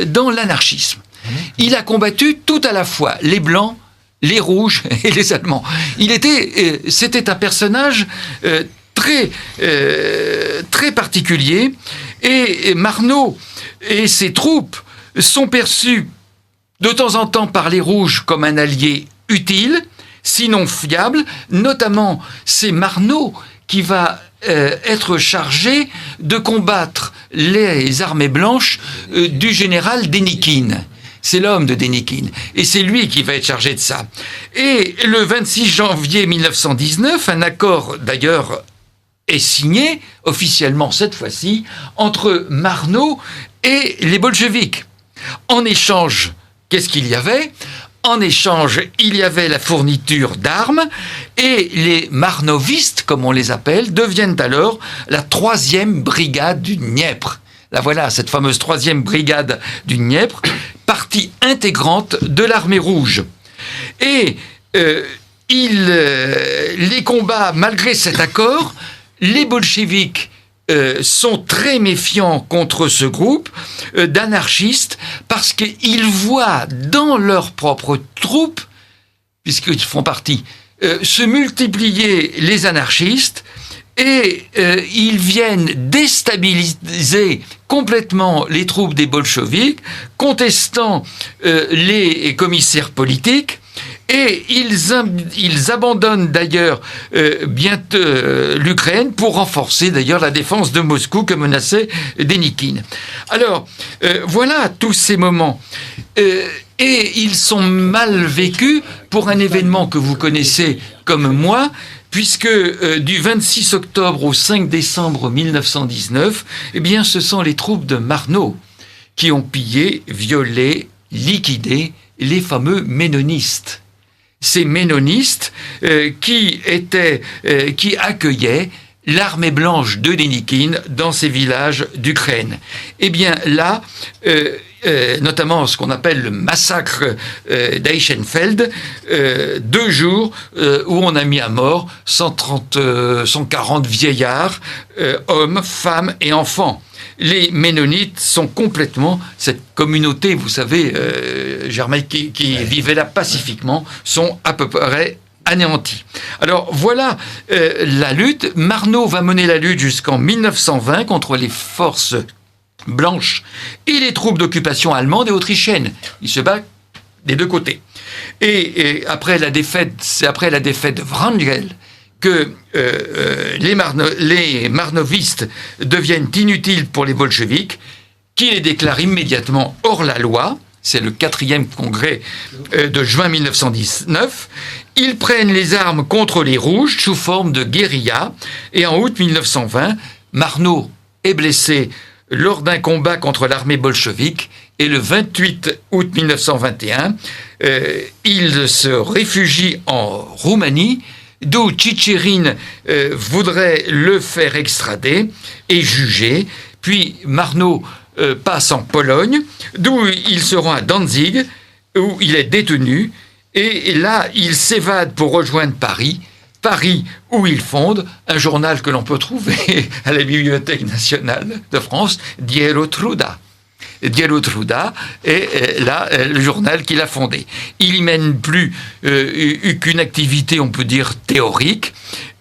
dans l'anarchisme. Il a combattu tout à la fois les Blancs, les Rouges et les Allemands. C'était un personnage très particulier, et Makhno et ses troupes sont perçus de temps en temps par les Rouges comme un allié utile, sinon fiable. Notamment, c'est Makhno qui va être chargé de combattre les armées blanches du général Dénikine. C'est l'homme de Dénikine. Et c'est lui qui va être chargé de ça. Et le 26 janvier 1919, un accord d'ailleurs est signé, officiellement cette fois-ci, entre Makhno et les bolcheviks. En échange, qu'est-ce qu'il y avait ? En échange, il y avait la fourniture d'armes, et les makhnovistes, comme on les appelle, deviennent alors la 3e brigade du Dniepr. La voilà, cette fameuse 3e brigade du Dniepr, partie intégrante de l'armée rouge. Et les combats, malgré cet accord, les bolcheviks sont très méfiants contre ce groupe d'anarchistes, parce qu'ils voient dans leurs propres troupes, puisqu'ils font partie, se multiplier les anarchistes, et ils viennent déstabiliser complètement les troupes des bolcheviks, contestant les commissaires politiques. Et ils abandonnent d'ailleurs bientôt l'Ukraine pour renforcer d'ailleurs la défense de Moscou que menaçait Dénikine. Alors, voilà tous ces moments. Et ils sont mal vécus pour un événement que vous connaissez comme moi, puisque du 26 octobre au 5 décembre 1919, eh bien, ce sont les troupes de Makhno qui ont pillé, violé, liquidé les fameux ménonistes. Ces ménonistes qui accueillaient l'armée blanche de Dénikine dans ces villages d'Ukraine. Eh bien là, notamment ce qu'on appelle le massacre d'Eichenfeld, 2 jours où on a mis à mort 140 vieillards, hommes, femmes et enfants. les Ménonites sont complètement, cette communauté, vous savez, jamaïcaine qui vivait là pacifiquement, sont à peu près anéantis. Alors voilà la lutte. Marnot va mener la lutte jusqu'en 1920 contre les forces blanches et les troupes d'occupation allemandes et autrichiennes. Il se bat des deux côtés. Et c'est après la défaite de Wrangel que les marnovistes deviennent inutiles pour les bolcheviks, qui les déclarent immédiatement hors la loi. C'est le 4e congrès de juin 1919. Ils prennent les armes contre les Rouges sous forme de guérilla. Et en août 1920, Marnot est blessé lors d'un combat contre l'armée bolchevique. Et le 28 août 1921, il se réfugie en Roumanie, d'où Tchitcherine voudrait le faire extrader et juger. Puis Marnot passe en Pologne, d'où il se rend à Danzig, où il est détenu, et là, il s'évade pour rejoindre Paris, où il fonde un journal que l'on peut trouver à la Bibliothèque nationale de France, Dielo Truda. Dielo Truda est là le journal qu'il a fondé. Il y mène plus qu'une activité, on peut dire, théorique,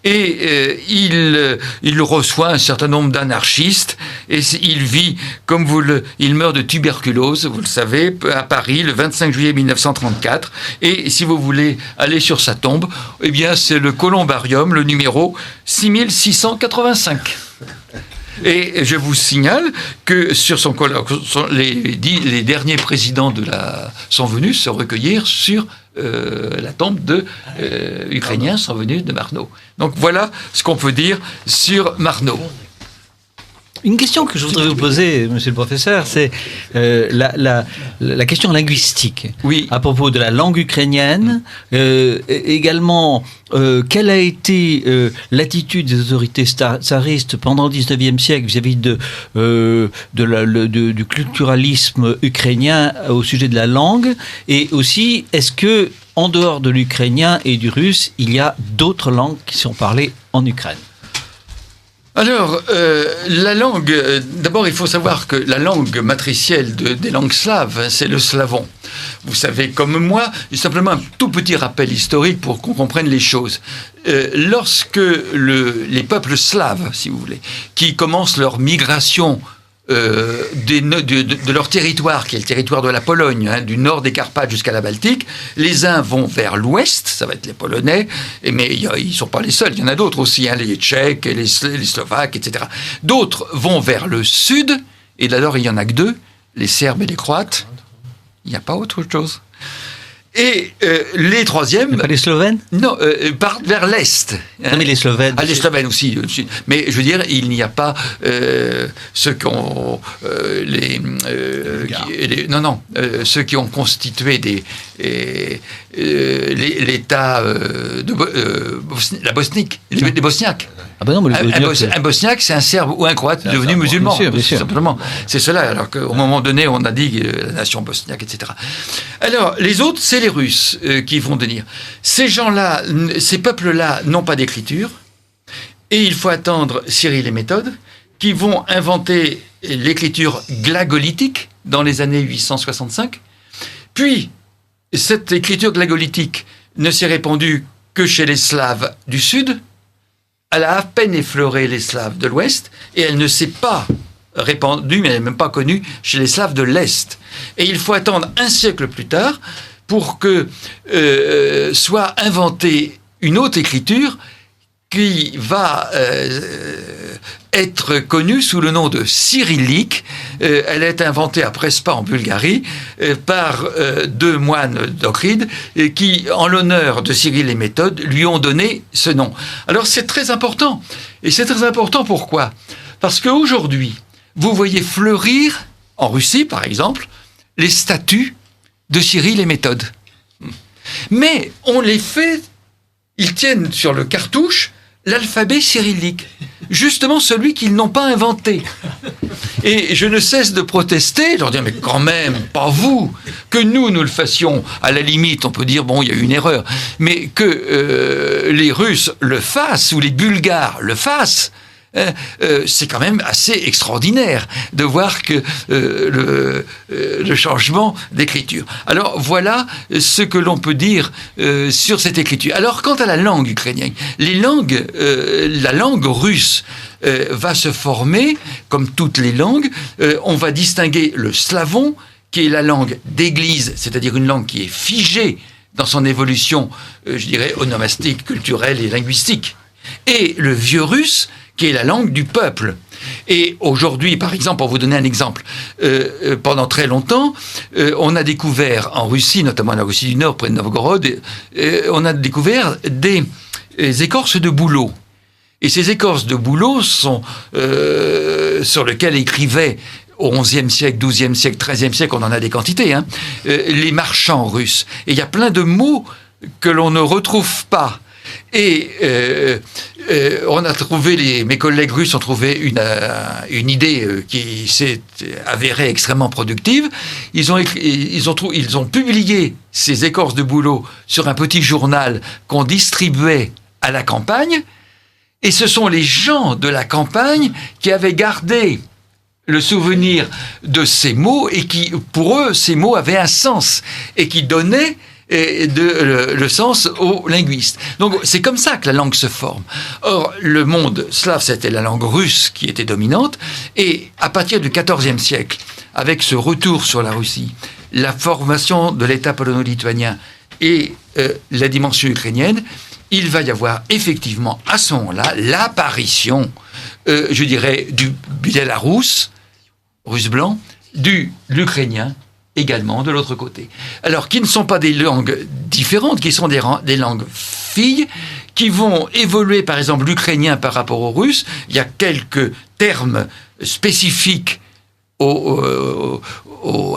et il reçoit un certain nombre d'anarchistes, et il vit, il meurt de tuberculose, vous le savez, à Paris, le 25 juillet 1934, et si vous voulez aller sur sa tombe, eh bien c'est le Columbarium, le numéro 6685. Et je vous signale que sur les derniers présidents sont venus se recueillir sur la tombe ukrainiens sont venus de Marnot. Donc voilà ce qu'on peut dire sur Marnot. Une question que je voudrais vous poser, monsieur le professeur, c'est la question linguistique. Oui. À propos de la langue ukrainienne, également, quelle a été l'attitude des autorités tsaristes pendant le XIXe siècle vis-à-vis du culturalisme ukrainien au sujet de la langue, et aussi, est-ce que en dehors de l'ukrainien et du russe, il y a d'autres langues qui sont parlées en Ukraine? Alors, la langue, d'abord il faut savoir que la langue matricielle des langues slaves, c'est le slavon. Vous savez comme moi, simplement un tout petit rappel historique pour qu'on comprenne les choses. Lorsque les peuples slaves, si vous voulez, qui commencent leur migration de leur territoire, qui est le territoire de la Pologne, du nord des Carpates jusqu'à la Baltique, les uns vont vers l'ouest, ça va être les Polonais, mais ils ne sont pas les seuls, il y en a d'autres aussi, les Tchèques, les Slovaques, etc. D'autres vont vers le sud, et d'alors il n'y en a que deux, les Serbes et les Croates, il n'y a pas autre chose. Et les troisièmes... Pas les Slovènes? Non, partent vers l'Est. Non, mais les Slovènes... Ah, les Slovènes aussi. Mais je veux dire, il n'y a pas ceux qui ont... ceux qui ont constitué l'État la Bosnique, les Bosniaques. Ah ben non, mais un Bosniaque, c'est un Serbe ou un Croate devenu musulman. Bien sûr. Simplement. C'est cela. Alors qu'au moment donné, on a dit la nation bosniaque, etc. Alors, les autres, c'est les Russes qui vont venir. Ces gens-là, ces peuples-là n'ont pas d'écriture. Et il faut attendre Cyril et Méthode, qui vont inventer l'écriture glagolitique dans les années 865. Puis, cette écriture glagolitique ne s'est répandue que chez les Slaves du Sud. Elle a à peine effleuré les Slaves de l'Ouest, et elle ne s'est pas répandue, mais elle n'est même pas connue chez les Slaves de l'Est. Et il faut attendre un siècle plus tard pour que soit inventée une autre écriture qui va être connue sous le nom de cyrillique. Elle est inventée à Prespa en Bulgarie par deux moines d'Okride qui, en l'honneur de Cyril et Méthode, lui ont donné ce nom. Alors c'est très important. Et c'est très important pourquoi ? Parce qu'aujourd'hui, vous voyez fleurir, en Russie par exemple, les statues de Cyril et Méthode. Mais on les fait, ils tiennent sur le cartouche l'alphabet cyrillique, justement celui qu'ils n'ont pas inventé. Et je ne cesse de protester, leur dire, mais quand même, pas vous, que nous le fassions, à la limite, on peut dire, bon, il y a eu une erreur, mais que les Russes le fassent, ou les Bulgares le fassent, c'est quand même assez extraordinaire de voir que le changement d'écriture. Alors voilà ce que l'on peut dire sur cette écriture. Alors quant à la langue ukrainienne, la langue russe va se former comme toutes les langues. On va distinguer le slavon, qui est la langue d'église, c'est-à-dire une langue qui est figée dans son évolution, je dirais, onomastique, culturelle et linguistique. Et le vieux russe, qui est la langue du peuple. Et aujourd'hui, par exemple, pour vous donner un exemple, pendant très longtemps, on a découvert en Russie, notamment en Russie du Nord, près de Novgorod, on a découvert des écorces de bouleau. Et ces écorces de bouleau sont sur lesquelles écrivaient au XIe siècle, XIIe siècle, XIIIe siècle, on en a des quantités, les marchands russes. Et il y a plein de mots que l'on ne retrouve pas. Et on a trouvé, mes collègues russes ont trouvé une idée qui s'est avérée extrêmement productive. Ils ont publié ces écorces de bouleau sur un petit journal qu'on distribuait à la campagne. Et ce sont les gens de la campagne qui avaient gardé le souvenir de ces mots et qui, pour eux, ces mots avaient un sens et qui donnaient le sens aux linguistes. Donc c'est comme ça que la langue se forme. Or, le monde slave, c'était la langue russe qui était dominante, et à partir du XIVe siècle, avec ce retour sur la Russie, la formation de l'État polono-lituanien et la dimension ukrainienne, il va y avoir effectivement à ce moment-là l'apparition, je dirais, du biélorusse, russe blanc, de l'ukrainien également de l'autre côté. Alors, qui ne sont pas des langues différentes, qui sont des langues filles, qui vont évoluer, par exemple, l'ukrainien par rapport au russe. Il y a quelques termes spécifiques à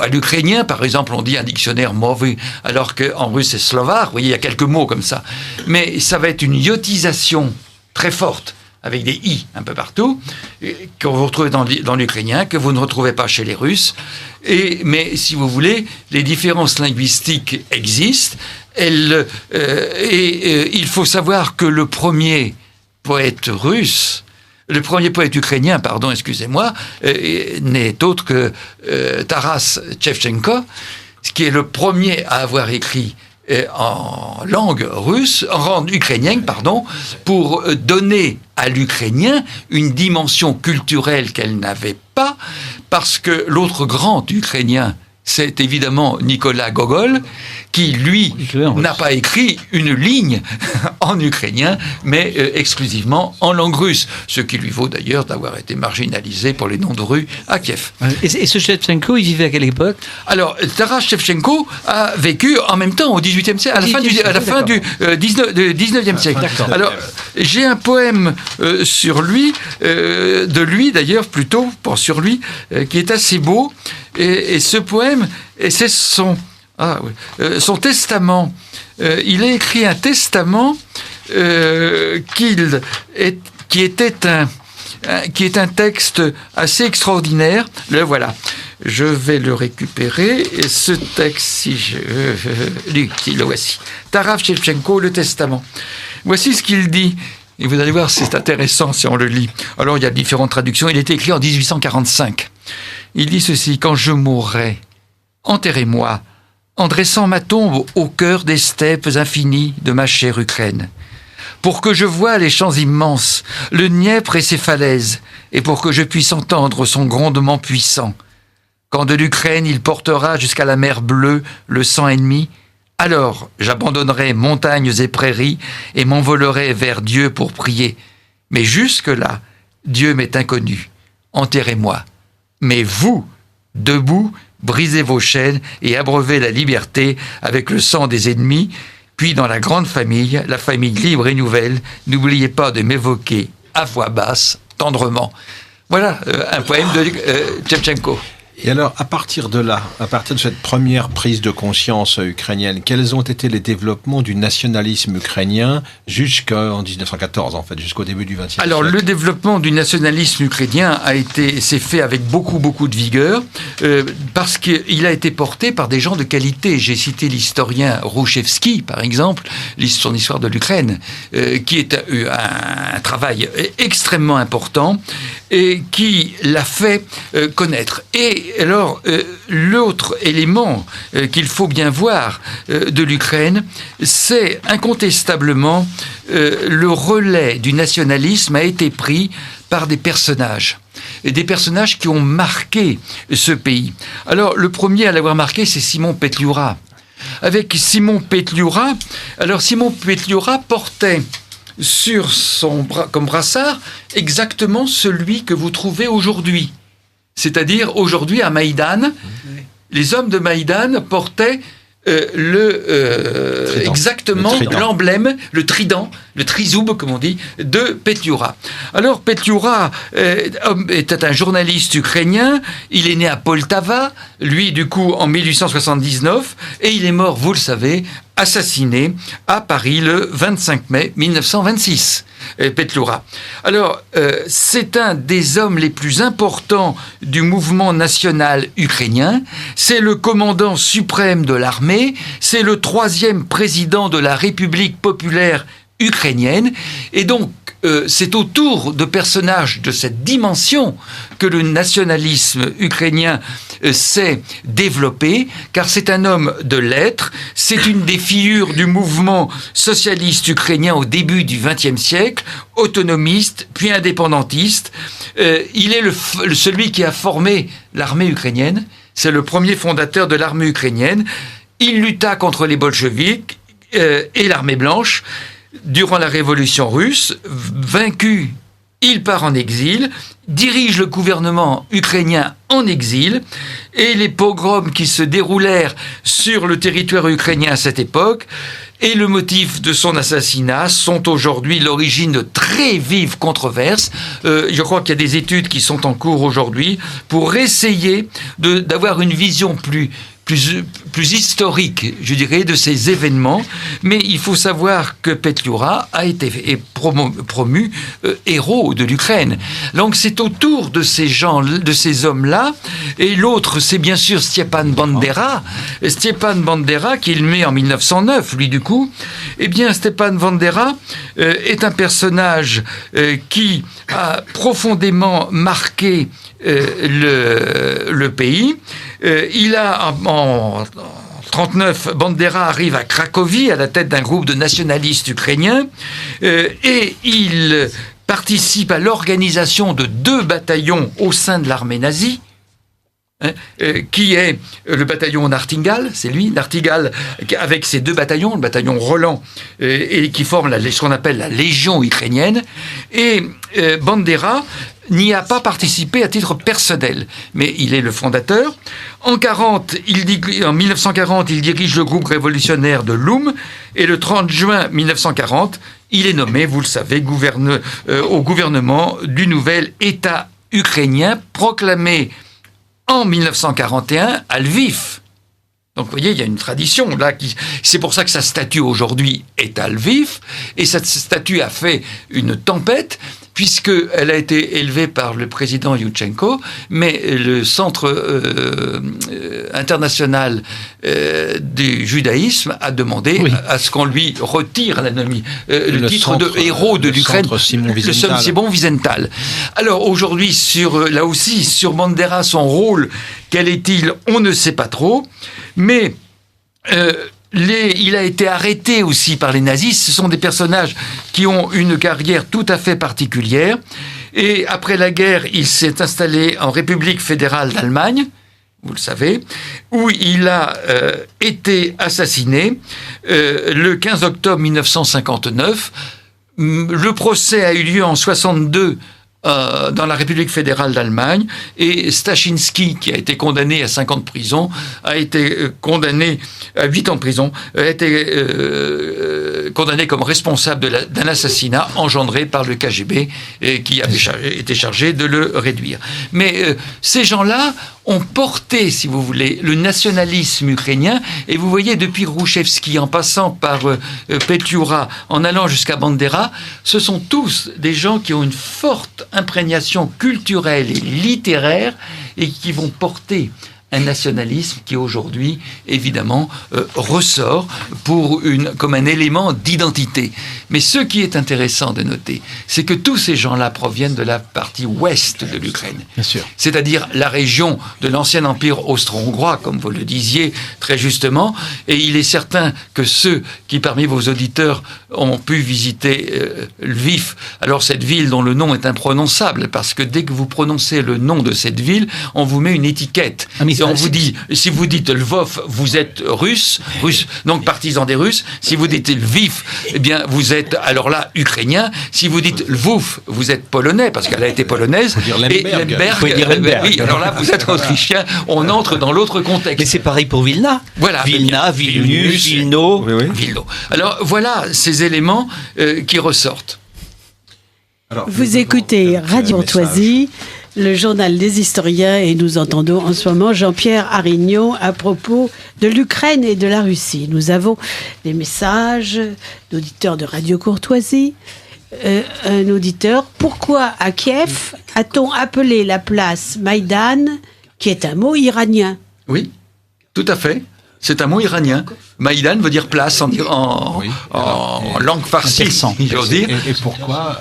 l'ukrainien. Par exemple, on dit un dictionnaire mauvais, alors qu'en russe, c'est slovar. Vous voyez, il y a quelques mots comme ça. Mais ça va être une iotisation très forte, avec des i un peu partout, que vous retrouvez dans l'ukrainien, que vous ne retrouvez pas chez les Russes. Mais si vous voulez, les différences linguistiques existent. Il faut savoir que le premier poète ukrainien, n'est autre que Taras Shevchenko, qui est le premier à avoir écrit en langue ukrainienne, pour donner à l'ukrainien une dimension culturelle qu'elle n'avait pas, parce que l'autre grand ukrainien, c'est évidemment Nicolas Gogol, qui, lui, n'a pas écrit une ligne en ukrainien, mais exclusivement en langue russe, ce qui lui vaut d'ailleurs d'avoir été marginalisé pour les noms de rues à Kiev. Et ce Shevchenko, il vivait à quelle époque ? Alors, Taras Shevchenko a vécu en même temps au XVIIIe siècle, à la fin du XIXe siècle. D'accord. Alors, j'ai un poème sur lui, de lui d'ailleurs, plutôt, sur lui, qui est assez beau, et ce poème, c'est son testament. Il a écrit un testament qui est un texte assez extraordinaire. Le voilà. Je vais le récupérer. Et ce texte, le voici. Taras Shevchenko, le testament. Voici ce qu'il dit. Et vous allez voir, c'est intéressant si on le lit. Alors, il y a différentes traductions. Il a été écrit en 1845. Il dit ceci: « Quand je mourrai, enterrez-moi, en dressant ma tombe au cœur des steppes infinies de ma chère Ukraine, pour que je voie les champs immenses, le Dniepr et ses falaises, et pour que je puisse entendre son grondement puissant. Quand de l'Ukraine il portera jusqu'à la mer Bleue le sang ennemi, alors j'abandonnerai montagnes et prairies et m'envolerai vers Dieu pour prier. Mais jusque-là, Dieu m'est inconnu. Enterrez-moi. Mais vous, debout, brisez vos chaînes et abreuvez la liberté avec le sang des ennemis. Puis dans la grande famille, la famille libre et nouvelle, n'oubliez pas de m'évoquer à voix basse, tendrement. » Voilà un poème de Shevchenko. Et alors, à partir de là, à partir de cette première prise de conscience ukrainienne, quels ont été les développements du nationalisme ukrainien jusqu'en 1914, en fait, jusqu'au début du XXe siècle? Alors, le développement du nationalisme ukrainien s'est fait avec beaucoup de vigueur, parce qu'il a été porté par des gens de qualité. J'ai cité l'historien Rouchevski, par exemple, son histoire de l'Ukraine, qui est un travail extrêmement important et qui l'a fait connaître. Et alors, l'autre élément qu'il faut bien voir de l'Ukraine, c'est incontestablement le relais du nationalisme a été pris par des personnages. Et des personnages qui ont marqué ce pays. Alors, le premier à l'avoir marqué, c'est Simon Petliura. Avec Simon Petliura, alors Simon Petliura portait sur son bras, comme brassard, exactement celui que vous trouvez aujourd'hui. C'est-à-dire, aujourd'hui, à Maïdan, les hommes de Maïdan portaient exactement l'emblème, le trident, le trizoub, comme on dit, de Petliura. Alors, Petliura était un journaliste ukrainien. Il est né à Poltava, lui, du coup, en 1879, et il est mort, vous le savez, assassiné à Paris le 25 mai 1926. Petliura. Alors, c'est un des hommes les plus importants du mouvement national ukrainien. C'est le commandant suprême de l'armée. C'est le 3e président de la République populaire ukrainienne. Et donc, c'est autour de personnages de cette dimension que le nationalisme ukrainien s'est développé, car c'est un homme de lettres, c'est une des figures du mouvement socialiste ukrainien au début du XXe siècle, autonomiste, puis indépendantiste. Il est celui qui a formé l'armée ukrainienne, c'est le premier fondateur de l'armée ukrainienne. Il lutta contre les bolcheviks et l'armée blanche durant la révolution russe. Vaincu, il part en exil, dirige le gouvernement ukrainien en exil, et les pogroms qui se déroulèrent sur le territoire ukrainien à cette époque et le motif de son assassinat sont aujourd'hui l'origine de très vives controverses. Je crois qu'il y a des études qui sont en cours aujourd'hui pour essayer d'avoir une vision plus historique, je dirais, de ces événements. Mais il faut savoir que Petliura a été promu héros de l'Ukraine. Donc c'est autour de ces gens, de ces hommes-là. Et l'autre, c'est bien sûr Stepan Bandera. Stepan Bandera, qu'il met en 1909, lui du coup. Eh bien, Stepan Bandera est un personnage qui a profondément marqué le pays. Il a en 1939, Bandera arrive à Cracovie à la tête d'un groupe de nationalistes ukrainiens et il participe à l'organisation de 2 bataillons au sein de l'armée nazie. Qui est le bataillon Nartingal, c'est lui, Nartingal, avec ses 2 bataillons, le bataillon Roland, et qui forment ce qu'on appelle la Légion ukrainienne. Et Bandera n'y a pas participé à titre personnel, mais il est le fondateur. En 1940, il dirige le groupe révolutionnaire de Loum, et le 30 juin 1940, il est nommé, vous le savez, au gouvernement du nouvel État ukrainien, proclamé en 1941 à Lviv. Donc vous voyez, il y a une tradition là. C'est pour ça que sa statue aujourd'hui est à Lviv. Et cette statue a fait une tempête, puisqu'elle a été élevée par le président Youtchenko, mais le Centre international du judaïsme a demandé à ce qu'on lui retire le titre de héros de l'Ukraine, le Simon Wiesenthal. Alors aujourd'hui, là aussi, sur Bandera, son rôle, quel est-il? On ne sait pas trop, mais il a été arrêté aussi par les nazis. Ce sont des personnages qui ont une carrière tout à fait particulière. Et après la guerre, il s'est installé en République fédérale d'Allemagne, vous le savez, où il a été assassiné le 15 octobre 1959. Le procès a eu lieu en 1962 dans la République fédérale d'Allemagne, et Stachinski, qui a été condamné à 5 ans de prison, a été condamné à 8 ans de prison, a été condamné comme responsable d'un assassinat engendré par le KGB qui avait été chargé de le réduire. Mais ces gens-là ont porté, si vous voulez, le nationalisme ukrainien, et vous voyez, depuis Rouchevski, en passant par Petliura, en allant jusqu'à Bandera, ce sont tous des gens qui ont une forte imprégnation culturelle et littéraire et qui vont porter un nationalisme qui aujourd'hui, évidemment, ressort comme un élément d'identité. Mais ce qui est intéressant de noter, c'est que tous ces gens-là proviennent de la partie ouest de l'Ukraine. Bien sûr. C'est-à-dire la région de l'ancien empire austro-hongrois, comme vous le disiez très justement. Et il est certain que ceux qui, parmi vos auditeurs, ont pu visiter Lviv, alors cette ville dont le nom est imprononçable, parce que dès que vous prononcez le nom de cette ville, on vous met une étiquette. Et on vous dit, si vous dites Lvov, vous êtes russe, donc partisan des Russes. Si vous dites Lviv, eh bien, vous êtes, alors là, ukrainien. Si vous dites Lvov, vous êtes polonais, parce qu'elle a été polonaise. Faut dire Lemberg. Oui, alors là, vous êtes autrichien. On entre dans l'autre contexte. Mais c'est pareil pour Vilna. Voilà. Vilna, Vilnius, Vilno. Vilno. Alors, voilà ces éléments qui ressortent. Alors, Vous écoutez Radio Courtoisie, le journal des historiens, et nous entendons en ce moment Jean-Pierre Arignon à propos de l'Ukraine et de la Russie. Nous avons des messages d'auditeurs de Radio Courtoisie. Un auditeur, pourquoi à Kiev a-t-on appelé la place Maïdan, qui est un mot iranien? Oui, tout à fait. C'est un mot iranien. Maïdan veut dire place en langue farsi, j'ose dire. Et pourquoi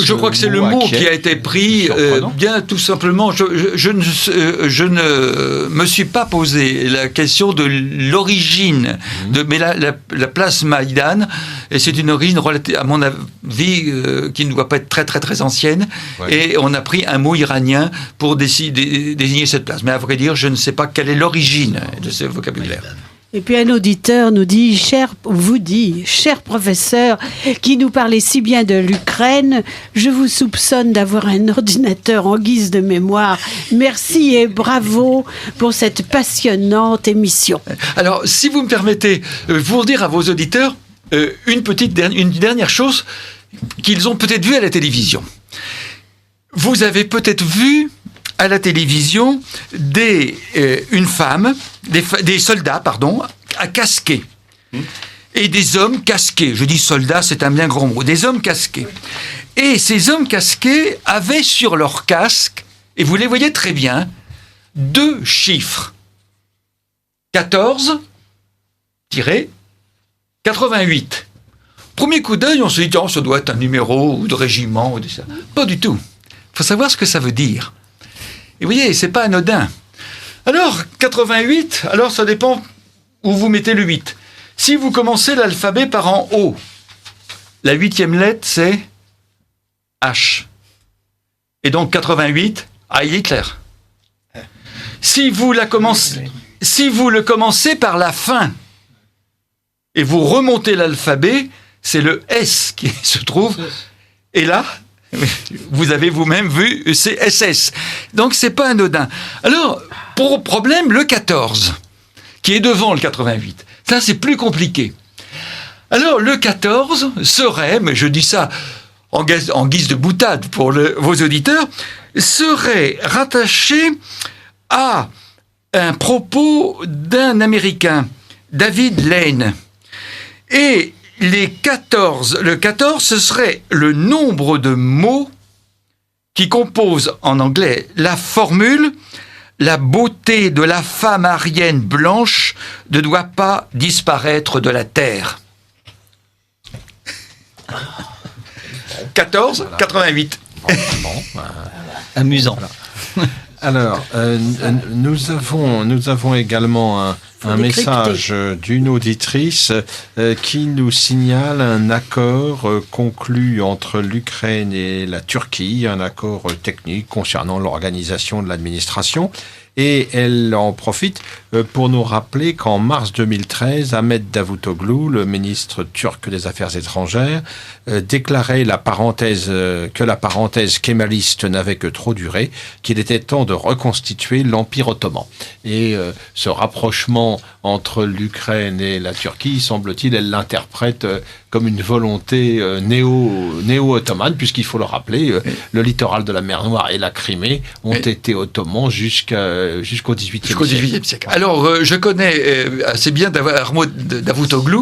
je crois que c'est le mot qui a été pris bien tout simplement. Je ne me suis pas posé la question de l'origine, mais la place Maïdan, et c'est une origine, à mon avis, qui ne doit pas être très très très ancienne, et on a pris un mot iranien pour désigner cette place. Mais à vrai dire, je ne sais pas quelle est l'origine de ce vocabulaire. Et puis un auditeur nous dit, cher professeur, qui nous parlait si bien de l'Ukraine, je vous soupçonne d'avoir un ordinateur en guise de mémoire. Merci et bravo pour cette passionnante émission. Alors, si vous me permettez, vous dire à vos auditeurs une dernière chose qu'ils ont peut-être vue à la télévision. Vous avez peut-être vu à la télévision des soldats, à casqués. Et des hommes casqués. Je dis soldats, c'est un bien grand mot. Des hommes casqués. Et ces hommes casqués avaient sur leur casque, et vous les voyez très bien, 2 chiffres. 14-88. Premier coup d'œil, on se dit, ça doit être un numéro ou de régiment. Ou de ça. Pas du tout. Il faut savoir ce que ça veut dire. Et vous voyez, c'est pas anodin. Alors, 88, alors ça dépend où vous mettez le 8. Si vous commencez l'alphabet par en haut, la 8e lettre, c'est H. Et donc 88, Heil Hitler. Si vous le commencez par la fin, et vous remontez l'alphabet, c'est le S qui se trouve. Et là, vous avez vous-même vu, c'est SS. Donc, c'est pas anodin. Alors, pour problème, le 14, qui est devant le 88. Ça, c'est plus compliqué. Alors, le 14 serait, mais je dis ça en guise de boutade pour vos auditeurs, serait rattaché à un propos d'un Américain, David Lane. Et le 14, ce serait le nombre de mots qui composent en anglais la formule « La beauté de la femme aryenne blanche ne doit pas disparaître de la terre ». 14, 88. Amusant. Alors, nous avons également un message d'une auditrice qui nous signale un accord conclu entre l'Ukraine et la Turquie, un accord technique concernant l'organisation de l'administration. Et elle en profite pour nous rappeler qu'en mars 2013, Ahmet Davutoglu, le ministre turc des Affaires étrangères, déclarait que la parenthèse kémaliste n'avait que trop duré, qu'il était temps de reconstituer l'Empire ottoman. Et ce rapprochement entre l'Ukraine et la Turquie, semble-t-il, elle l'interprète comme une volonté néo-ottomane, puisqu'il faut le rappeler, le littoral de la mer Noire et la Crimée ont été ottomans jusqu'au XVIIIe siècle. Alors, je connais assez bien Ahmet Davutoglu.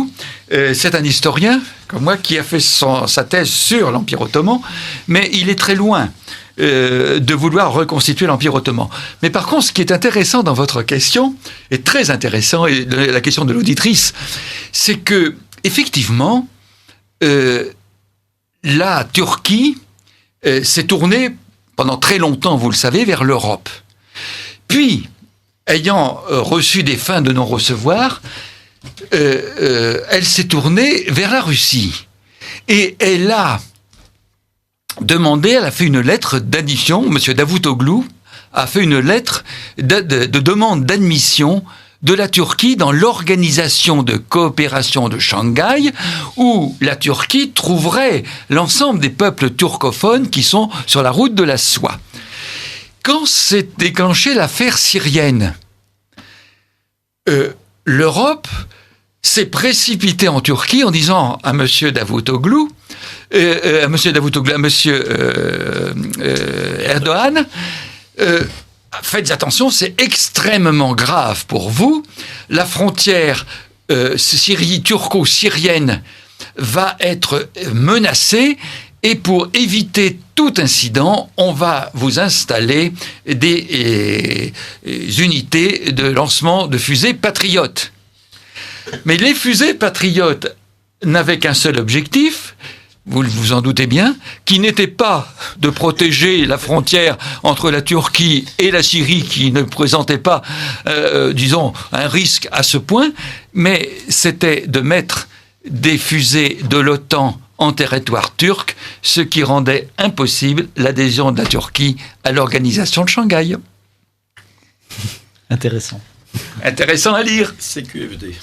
C'est un historien, comme moi, qui a fait sa thèse sur l'Empire ottoman, mais il est très loin de vouloir reconstituer l'Empire ottoman. Mais par contre, ce qui est intéressant dans votre question, est très intéressant, et la question de l'auditrice, c'est que, effectivement, la Turquie s'est tournée pendant très longtemps, vous le savez, vers l'Europe. Puis, ayant reçu des fins de non-recevoir, elle s'est tournée vers la Russie. Et elle a fait une lettre d'admission, M. Davutoglu a fait une lettre de demande d'admission de la Turquie dans l'organisation de coopération de Shanghai, où la Turquie trouverait l'ensemble des peuples turcophones qui sont sur la route de la soie. Quand s'est déclenchée l'affaire syrienne, l'Europe s'est précipitée en Turquie en disant à M. Davutoglu, à M. Erdogan, faites attention, c'est extrêmement grave pour vous. La frontière turco-syrienne va être menacée et pour éviter tout incident, on va vous installer des unités de lancement de fusées patriotes. Mais les fusées patriotes n'avaient qu'un seul objectif, vous vous en doutez bien, qui n'était pas de protéger la frontière entre la Turquie et la Syrie, qui ne présentait pas, disons, un risque à ce point, mais c'était de mettre des fusées de l'OTAN en territoire turc, ce qui rendait impossible l'adhésion de la Turquie à l'organisation de Shanghai. Intéressant. Intéressant à lire. CQFD.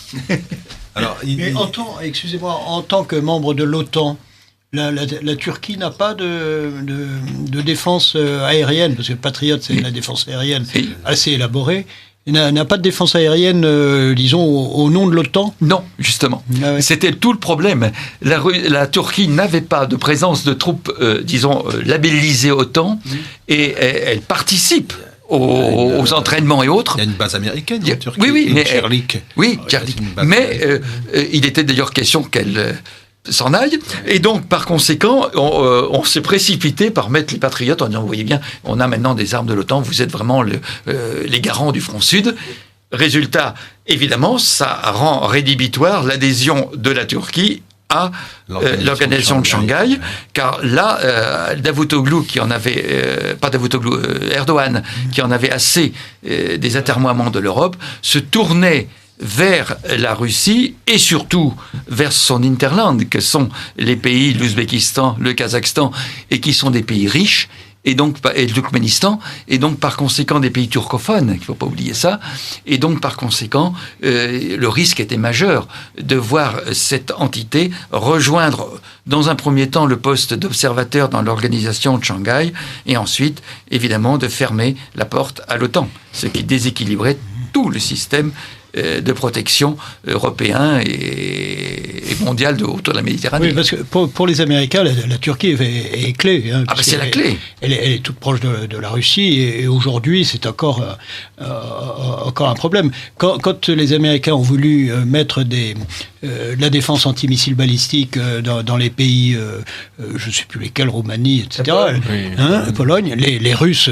Alors, Mais en tant que membre de l'OTAN, la Turquie n'a pas de défense aérienne, parce que Patriot, c'est la défense aérienne assez élaborée. N'a pas de défense aérienne, disons, au nom de l'OTAN ? Non, justement. Ah ouais. C'était tout le problème. La Turquie n'avait pas de présence de troupes, labellisées OTAN, et elle participe aux entraînements et autres. Il y a une base américaine en Turquie. Oui, mais Çerlik. Oui, Çerlik. Mais il était d'ailleurs question qu'elle s'en aille. Et donc, par conséquent, on s'est précipité par mettre les patriotes en disant, vous voyez bien, on a maintenant des armes de l'OTAN, vous êtes vraiment les garants du front sud. Résultat, évidemment, ça rend rédhibitoire l'adhésion de la Turquie à l'organisation de Shanghai, car là, Davutoglu, Erdogan, qui en avait assez des atermoiements de l'Europe, se tournait vers la Russie et surtout vers son hinterland, que sont les pays, l'Ouzbékistan, le Kazakhstan, et qui sont des pays riches, et le Turkménistan, et donc par conséquent des pays turcophones, il ne faut pas oublier ça, et donc par conséquent, le risque était majeur de voir cette entité rejoindre dans un premier temps le poste d'observateur dans l'organisation de Shanghai, et ensuite, évidemment, de fermer la porte à l'OTAN, ce qui déséquilibrait tout le système de protection européen et mondial autour de la Méditerranée. Oui, parce que pour les Américains, la Turquie est clé. Hein, c'est la clé. Elle est toute proche de la Russie et aujourd'hui, c'est encore un problème. Quand les Américains ont voulu mettre la défense antimissile balistique dans les pays, je ne sais plus lesquels, Roumanie, etc., Pologne, les Russes,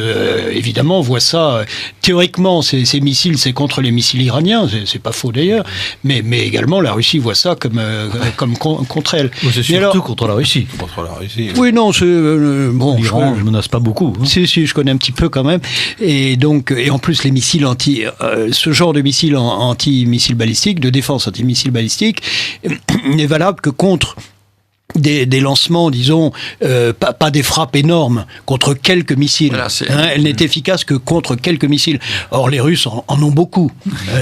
évidemment, voient ça. Théoriquement, ces missiles, c'est contre les missiles iraniens, c'est pas faux d'ailleurs, mais également la Russie voit ça comme contre elle. C'est surtout contre la Russie. Contre la Russie. Oui, non, c'est bon. L'Iran, je menace pas beaucoup. Hein. Si, je connais un petit peu quand même. Et donc, et en plus, les missiles ce genre de missiles anti-missiles balistiques, de défense anti-missiles balistiques, n'est valable que contre des lancements, disons, pas des frappes énormes contre quelques missiles. Voilà, elle n'est efficace que contre quelques missiles. Or, les Russes en ont beaucoup.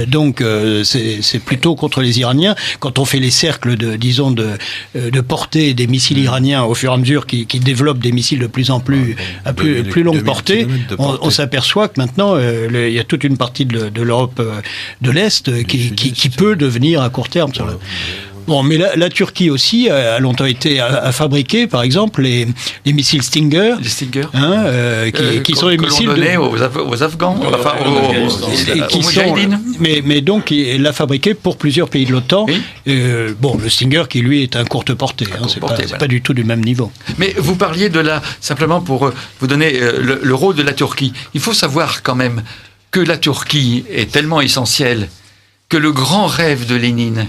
Donc, c'est plutôt contre les Iraniens. Quand on fait les cercles de portée des missiles iraniens au fur et à mesure qu'ils développent des missiles de plus en plus à plus longue portée, on s'aperçoit que maintenant, il y a toute une partie de l'Europe de l'Est qui peut devenir à court terme. Bon, mais la Turquie aussi a longtemps a fabriqué, par exemple, les missiles Stinger. Les Stinger. Qui sont les missiles donnait aux Afghans, aux Moudjahidines. Mais donc, il l'a fabriqué pour plusieurs pays de l'OTAN. Oui. Le Stinger, qui lui est un courte portée. C'est pas du tout du même niveau. Mais vous parliez simplement pour vous donner le rôle de la Turquie. Il faut savoir quand même que la Turquie est tellement essentielle que le grand rêve de Lénine,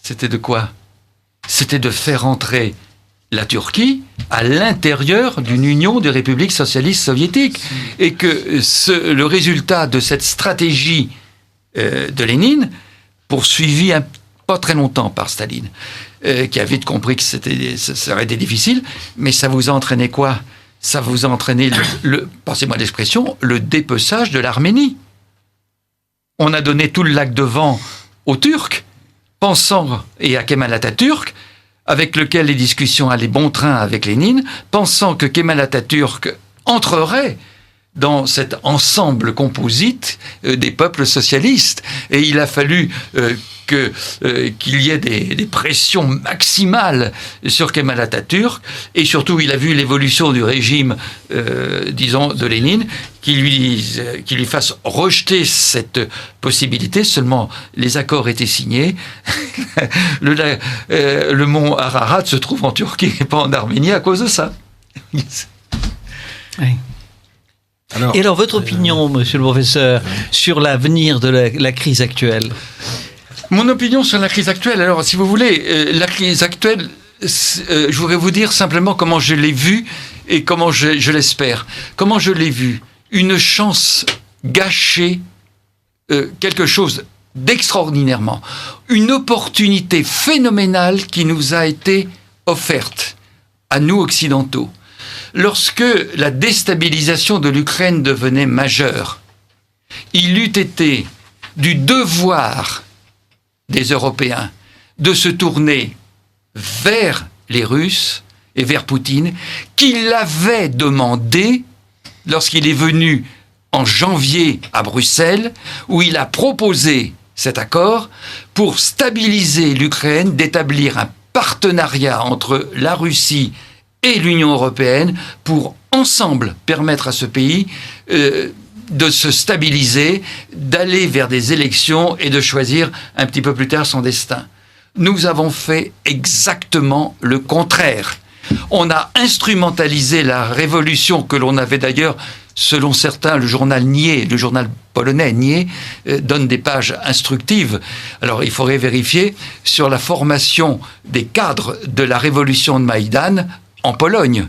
c'était de quoi ? C'était de faire entrer la Turquie à l'intérieur d'une union des républiques socialistes soviétiques. Et que le résultat de cette stratégie de Lénine, poursuivie pas très longtemps par Staline, qui a vite compris que ça aurait été difficile, mais ça vous a entraîné quoi ? Ça vous a entraîné, passez-moi l'expression, le dépeçage de l'Arménie. On a donné tout le lac de Van aux Turcs, et à Kemal Atatürk, avec lequel les discussions allaient bon train avec Lénine, pensant que Kemal Atatürk entrerait dans cet ensemble composite des peuples socialistes. Et il a fallu qu'il y ait des pressions maximales sur Kemal Atatürk, et surtout il a vu l'évolution du régime, de Lénine, qui lui fasse rejeter cette possibilité. Seulement, les accords étaient signés. Le mont Ararat se trouve en Turquie et pas en Arménie à cause de ça. Oui. Alors, votre opinion, monsieur le professeur, sur l'avenir de la crise actuelle ? Mon opinion sur la crise actuelle, alors, si vous voulez, la crise actuelle, je voudrais vous dire simplement comment je l'ai vue et comment je l'espère. Comment je l'ai vue ? Une chance gâchée, quelque chose d'extraordinairement, une opportunité phénoménale qui nous a été offerte, à nous occidentaux. Lorsque la déstabilisation de l'Ukraine devenait majeure, il eût été du devoir des Européens de se tourner vers les Russes et vers Poutine, qui l'avait demandé lorsqu'il est venu en janvier à Bruxelles, où il a proposé cet accord pour stabiliser l'Ukraine, d'établir un partenariat entre la Russie et l'Union européenne pour ensemble permettre à ce pays de se stabiliser, d'aller vers des élections et de choisir un petit peu plus tard son destin. Nous avons fait exactement le contraire. On a instrumentalisé la révolution que l'on avait d'ailleurs, selon certains, le journal polonais Nier, donne des pages instructives. Alors il faudrait vérifier sur la formation des cadres de la révolution de Maïdan en Pologne.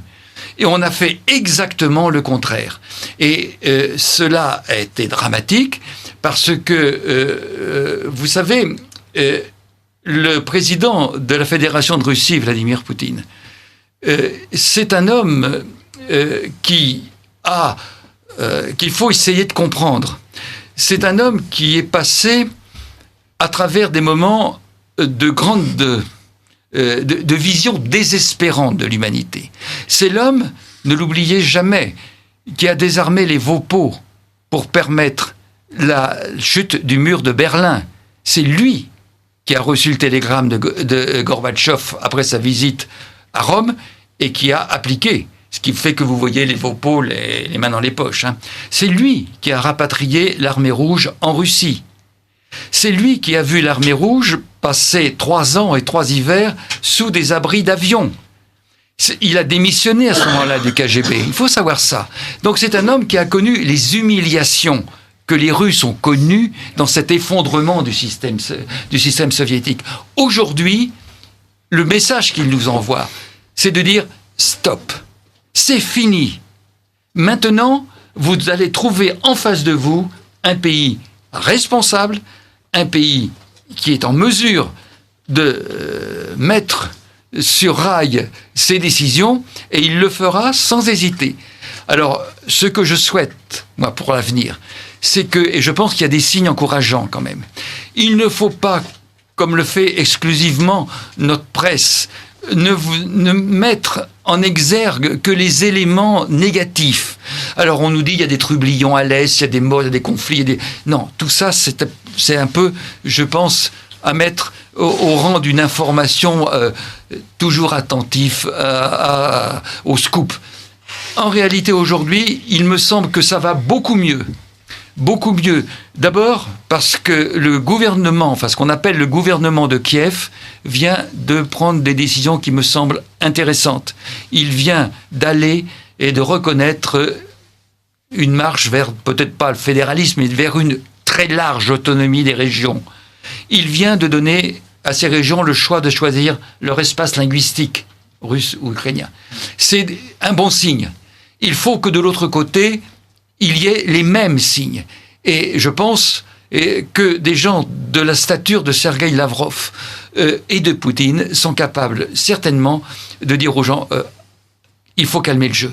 Et on a fait exactement le contraire. Et cela a été dramatique parce que, vous savez, le président de la Fédération de Russie, Vladimir Poutine, c'est un homme qu'il faut essayer de comprendre. C'est un homme qui est passé à travers des moments de vision désespérante de l'humanité. C'est l'homme, ne l'oubliez jamais, qui a désarmé les Vaupeaux pour permettre la chute du mur de Berlin. C'est lui qui a reçu le télégramme de Gorbatchev après sa visite à Rome et qui a appliqué. Ce qui fait que vous voyez les Vaupeaux les mains dans les poches. C'est lui qui a rapatrié l'armée rouge en Russie. C'est lui qui a vu l'armée rouge passer 3 ans et 3 hivers sous des abris d'avions. Il a démissionné à ce moment-là du KGB. Il faut savoir ça. Donc c'est un homme qui a connu les humiliations que les Russes ont connues dans cet effondrement du système soviétique. Aujourd'hui, le message qu'il nous envoie, c'est de dire « stop ». C'est fini. Maintenant, vous allez trouver en face de vous un pays responsable, un pays qui est en mesure de mettre sur rail ses décisions et il le fera sans hésiter. Alors, ce que je souhaite, moi, pour l'avenir, c'est que, et je pense qu'il y a des signes encourageants quand même, il ne faut pas, comme le fait exclusivement notre presse, ne mettre en exergue que les éléments négatifs. Alors on nous dit il y a des trublions à l'Est, il y a des morts, il y a des conflits, non, tout ça c'est un peu, je pense, à mettre au rang d'une information toujours attentif au scoop. En réalité aujourd'hui, il me semble que ça va beaucoup mieux. Beaucoup mieux. D'abord parce que le gouvernement, enfin ce qu'on appelle le gouvernement de Kiev, vient de prendre des décisions qui me semblent intéressantes. Il vient d'aller et de reconnaître une marche vers, peut-être pas le fédéralisme, mais vers une très large autonomie des régions. Il vient de donner à ces régions le choix de choisir leur espace linguistique, russe ou ukrainien. C'est un bon signe. Il faut que de l'autre côté, il y ait les mêmes signes. Et je pense que des gens de la stature de Sergueï Lavrov et de Poutine sont capables certainement de dire aux gens il faut calmer le jeu.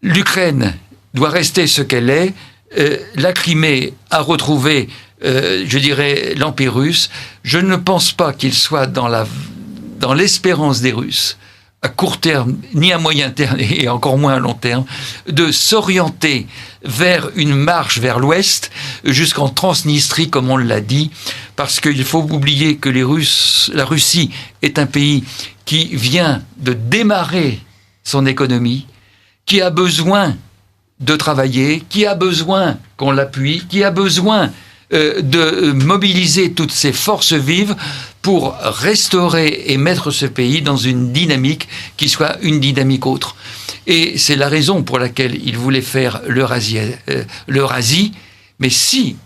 L'Ukraine doit rester ce qu'elle est. La Crimée a retrouvé, je dirais, l'Empire russe. Je ne pense pas qu'il soit dans l'espérance des Russes, à court terme, ni à moyen terme, et encore moins à long terme, de s'orienter vers une marche vers l'Ouest, jusqu'en Transnistrie, comme on l'a dit, parce qu'il faut oublier que la Russie est un pays qui vient de démarrer son économie, qui a besoin de travailler, qui a besoin qu'on l'appuie, qui a besoin de mobiliser toutes ses forces vives pour restaurer et mettre ce pays dans une dynamique qui soit une dynamique autre. Et c'est la raison pour laquelle il voulait faire l'Eurasie. Mais si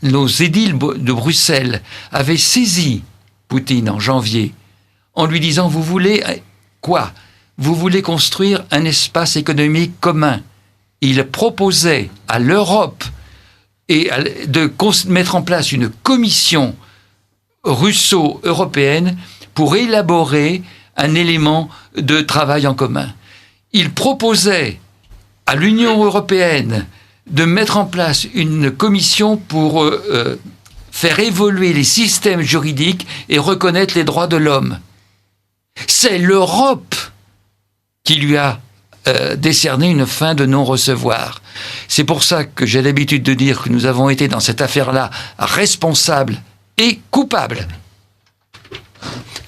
nos édiles de Bruxelles avaient saisi Poutine en janvier en lui disant « Vous voulez quoi ? Vous voulez construire un espace économique commun ?» Il proposait à l'Europe de mettre en place une commission russo-européenne pour élaborer un élément de travail en commun. Il proposait à l'Union européenne de mettre en place une commission pour faire évoluer les systèmes juridiques et reconnaître les droits de l'homme. C'est l'Europe qui lui a décerné une fin de non-recevoir. C'est pour ça que j'ai l'habitude de dire que nous avons été dans cette affaire-là responsables et coupables.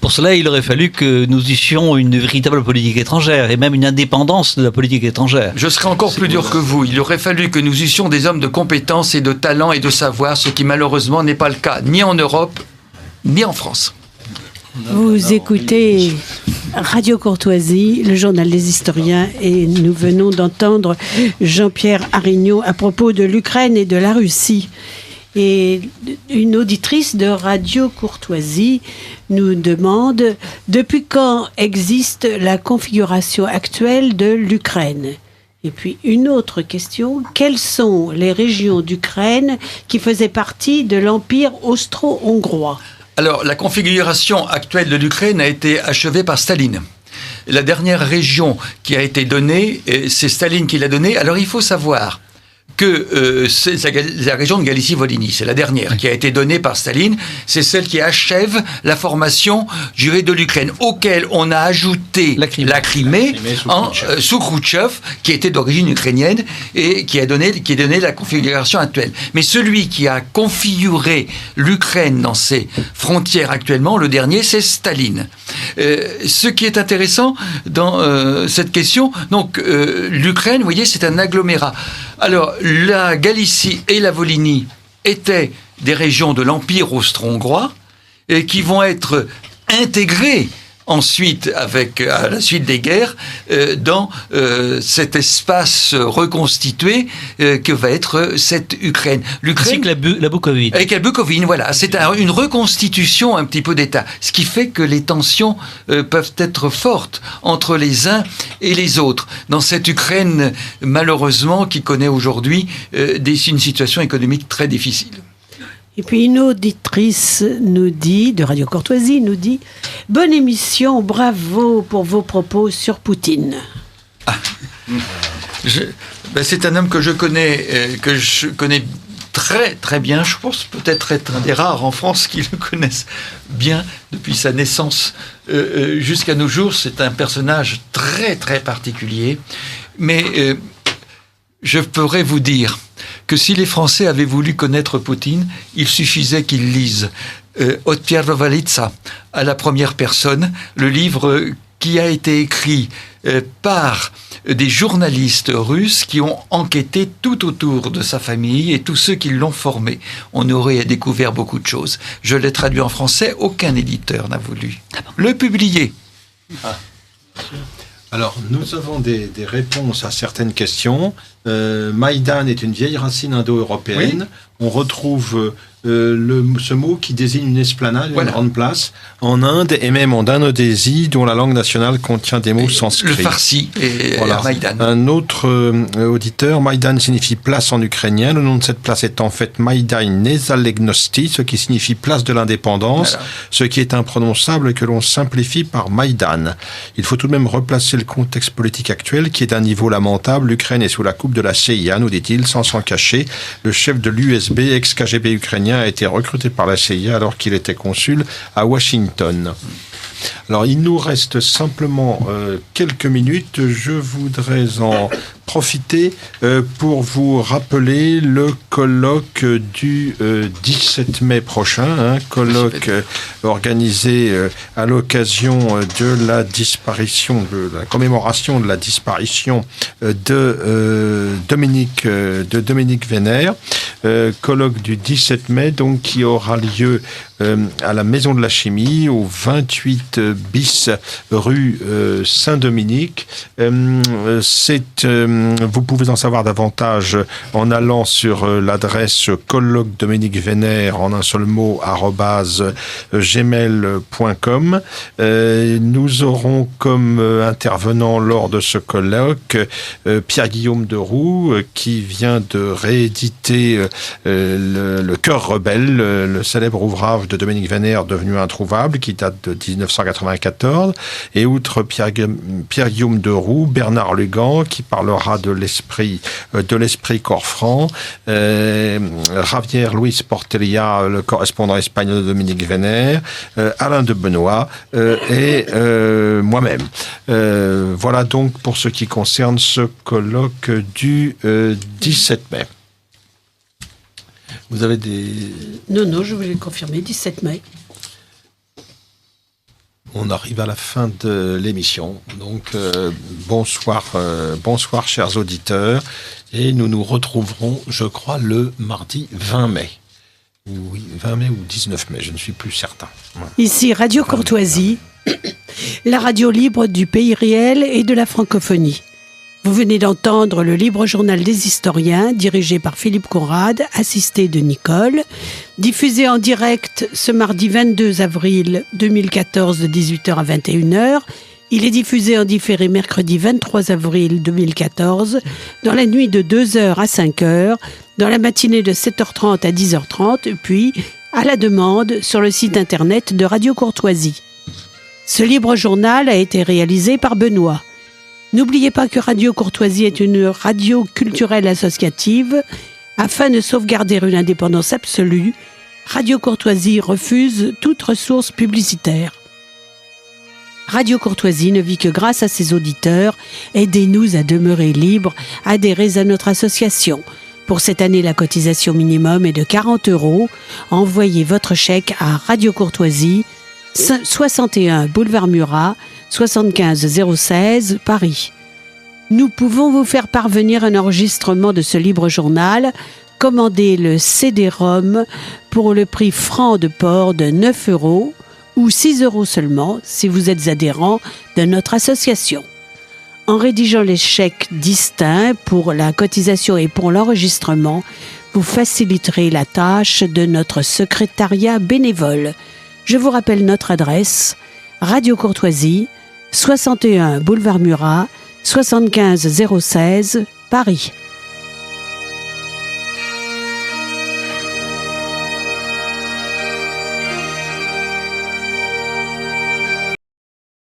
Pour cela, il aurait fallu que nous eussions une véritable politique étrangère et même une indépendance de la politique étrangère. Je serai encore plus dur que vous. Il aurait fallu que nous eussions des hommes de compétence et de talent et de savoir, ce qui malheureusement n'est pas le cas, ni en Europe, ni en France. Vous écoutez Radio Courtoisie, le journal des historiens, et nous venons d'entendre Jean-Pierre Arignon à propos de l'Ukraine et de la Russie. Et une auditrice de Radio Courtoisie nous demande depuis quand existe la configuration actuelle de l'Ukraine. Et puis une autre question, quelles sont les régions d'Ukraine qui faisaient partie de l'Empire austro-hongrois ? Alors, la configuration actuelle de l'Ukraine a été achevée par Staline. La dernière région qui a été donnée, c'est Staline qui l'a donnée. Alors, il faut savoir que c'est la région de Galicie-Volhynie, c'est la dernière qui a été donnée par Staline. C'est celle qui achève la formation, je dirais, de l'Ukraine, auquel on a ajouté la Crimée sous Khrouchtchev, qui était d'origine ukrainienne et qui est donné la configuration actuelle. Mais celui qui a configuré l'Ukraine dans ses frontières actuellement, le dernier, c'est Staline. Ce qui est intéressant dans cette question, donc l'Ukraine, vous voyez, c'est un agglomérat. Alors, la Galicie et la Volhynie étaient des régions de l'Empire austro-hongrois qui vont être intégrées ensuite, à la suite des guerres, dans cet espace reconstitué que va être cette Ukraine. Ainsi que la Bukovine. Avec la Bukovine, voilà. C'est une reconstitution un petit peu d'État. Ce qui fait que les tensions peuvent être fortes entre les uns et les autres. Dans cette Ukraine, malheureusement, qui connaît aujourd'hui une situation économique très difficile. Et puis une auditrice nous dit, de Radio Courtoisie, nous dit « Bonne émission, bravo pour vos propos sur Poutine. » C'est un homme que je connais très très bien. Je pense peut-être être un des rares en France qui le connaissent bien depuis sa naissance jusqu'à nos jours. C'est un personnage très très particulier. Mais je pourrais vous dire que si les Français avaient voulu connaître Poutine, il suffisait qu'ils lisent Od Pierre-Valitsa à la première personne, le livre qui a été écrit par des journalistes russes qui ont enquêté tout autour de sa famille et tous ceux qui l'ont formé. On aurait découvert beaucoup de choses. Je l'ai traduit en français, aucun éditeur n'a voulu le publier. Alors, nous avons des réponses à certaines questions. Maïdan est une vieille racine indo-européenne. Oui. On retrouve ce mot qui désigne une esplanade, une grande place, en Inde et même en Indonésie, dont la langue nationale contient des mots sanscrits. Le farsi et Maïdan. Un autre auditeur, Maïdan signifie place en ukrainien. Le nom de cette place est en fait Maïdan Nezalegnosti, ce qui signifie place de l'indépendance, ce qui est imprononçable et que l'on simplifie par Maïdan. Il faut tout de même replacer le contexte politique actuel qui est d'un niveau lamentable. L'Ukraine est sous la coupe de la CIA, nous dit-il, sans s'en cacher. Le chef de l'USB, ex-KGB ukrainien, a été recruté par la CIA alors qu'il était consul à Washington. Alors, il nous reste simplement quelques minutes. Je voudrais en profiter pour vous rappeler le colloque du 17 mai prochain, colloque organisé à l'occasion de la disparition, de la commémoration de la disparition de Dominique Vénère. Colloque du 17 mai, donc, qui aura lieu à la Maison de la Chimie, au 28 bis rue Saint-Dominique. Vous pouvez en savoir davantage en allant sur l'adresse colloque Dominique Vénère en un seul mot @gmail.com. Nous aurons comme intervenant lors de ce colloque Pierre-Guillaume Deroux qui vient de rééditer le Cœur rebelle, le célèbre ouvrage de Dominique Vénère devenu introuvable qui date de 1994, et outre Pierre-Guillaume Deroux, Bernard Lugan qui parlera de l'esprit corps franc, Javier Luis Portella, le correspondant espagnol de Dominique Vénère, Alain de Benoît et moi-même. Voilà donc pour ce qui concerne ce colloque du 17 mai. Vous avez des... Non, je voulais confirmer, 17 mai. On arrive à la fin de l'émission. Donc, bonsoir, chers auditeurs. Et nous nous retrouverons, je crois, le mardi 20 mai. Oui, 20 mai ou 19 mai, je ne suis plus certain. Ouais. Ici, Radio Courtoisie, la radio libre du pays réel et de la francophonie. Vous venez d'entendre le Libre Journal des Historiens, dirigé par Philippe Conrad, assisté de Nicole, diffusé en direct ce mardi 22 avril 2014 de 18h à 21h. Il est diffusé en différé mercredi 23 avril 2014, dans la nuit de 2h à 5h, dans la matinée de 7h30 à 10h30, puis à la demande sur le site internet de Radio Courtoisie. Ce Libre Journal a été réalisé par Benoît. N'oubliez pas que Radio Courtoisie est une radio culturelle associative. Afin de sauvegarder une indépendance absolue, Radio Courtoisie refuse toute ressource publicitaire. Radio Courtoisie ne vit que grâce à ses auditeurs. Aidez-nous à demeurer libres. Adhérez à notre association. Pour cette année, la cotisation minimum est de 40 €. Envoyez votre chèque à Radio Courtoisie, 61 boulevard Murat, 75 016, Paris. Nous pouvons vous faire parvenir un enregistrement de ce libre journal. Commandez le CD-ROM pour le prix franc de port de 9 € ou 6 € seulement si vous êtes adhérent de notre association. En rédigeant les chèques distincts pour la cotisation et pour l'enregistrement, vous faciliterez la tâche de notre secrétariat bénévole. Je vous rappelle notre adresse, Radio Courtoisie, 61 boulevard Murat, 75 016, Paris.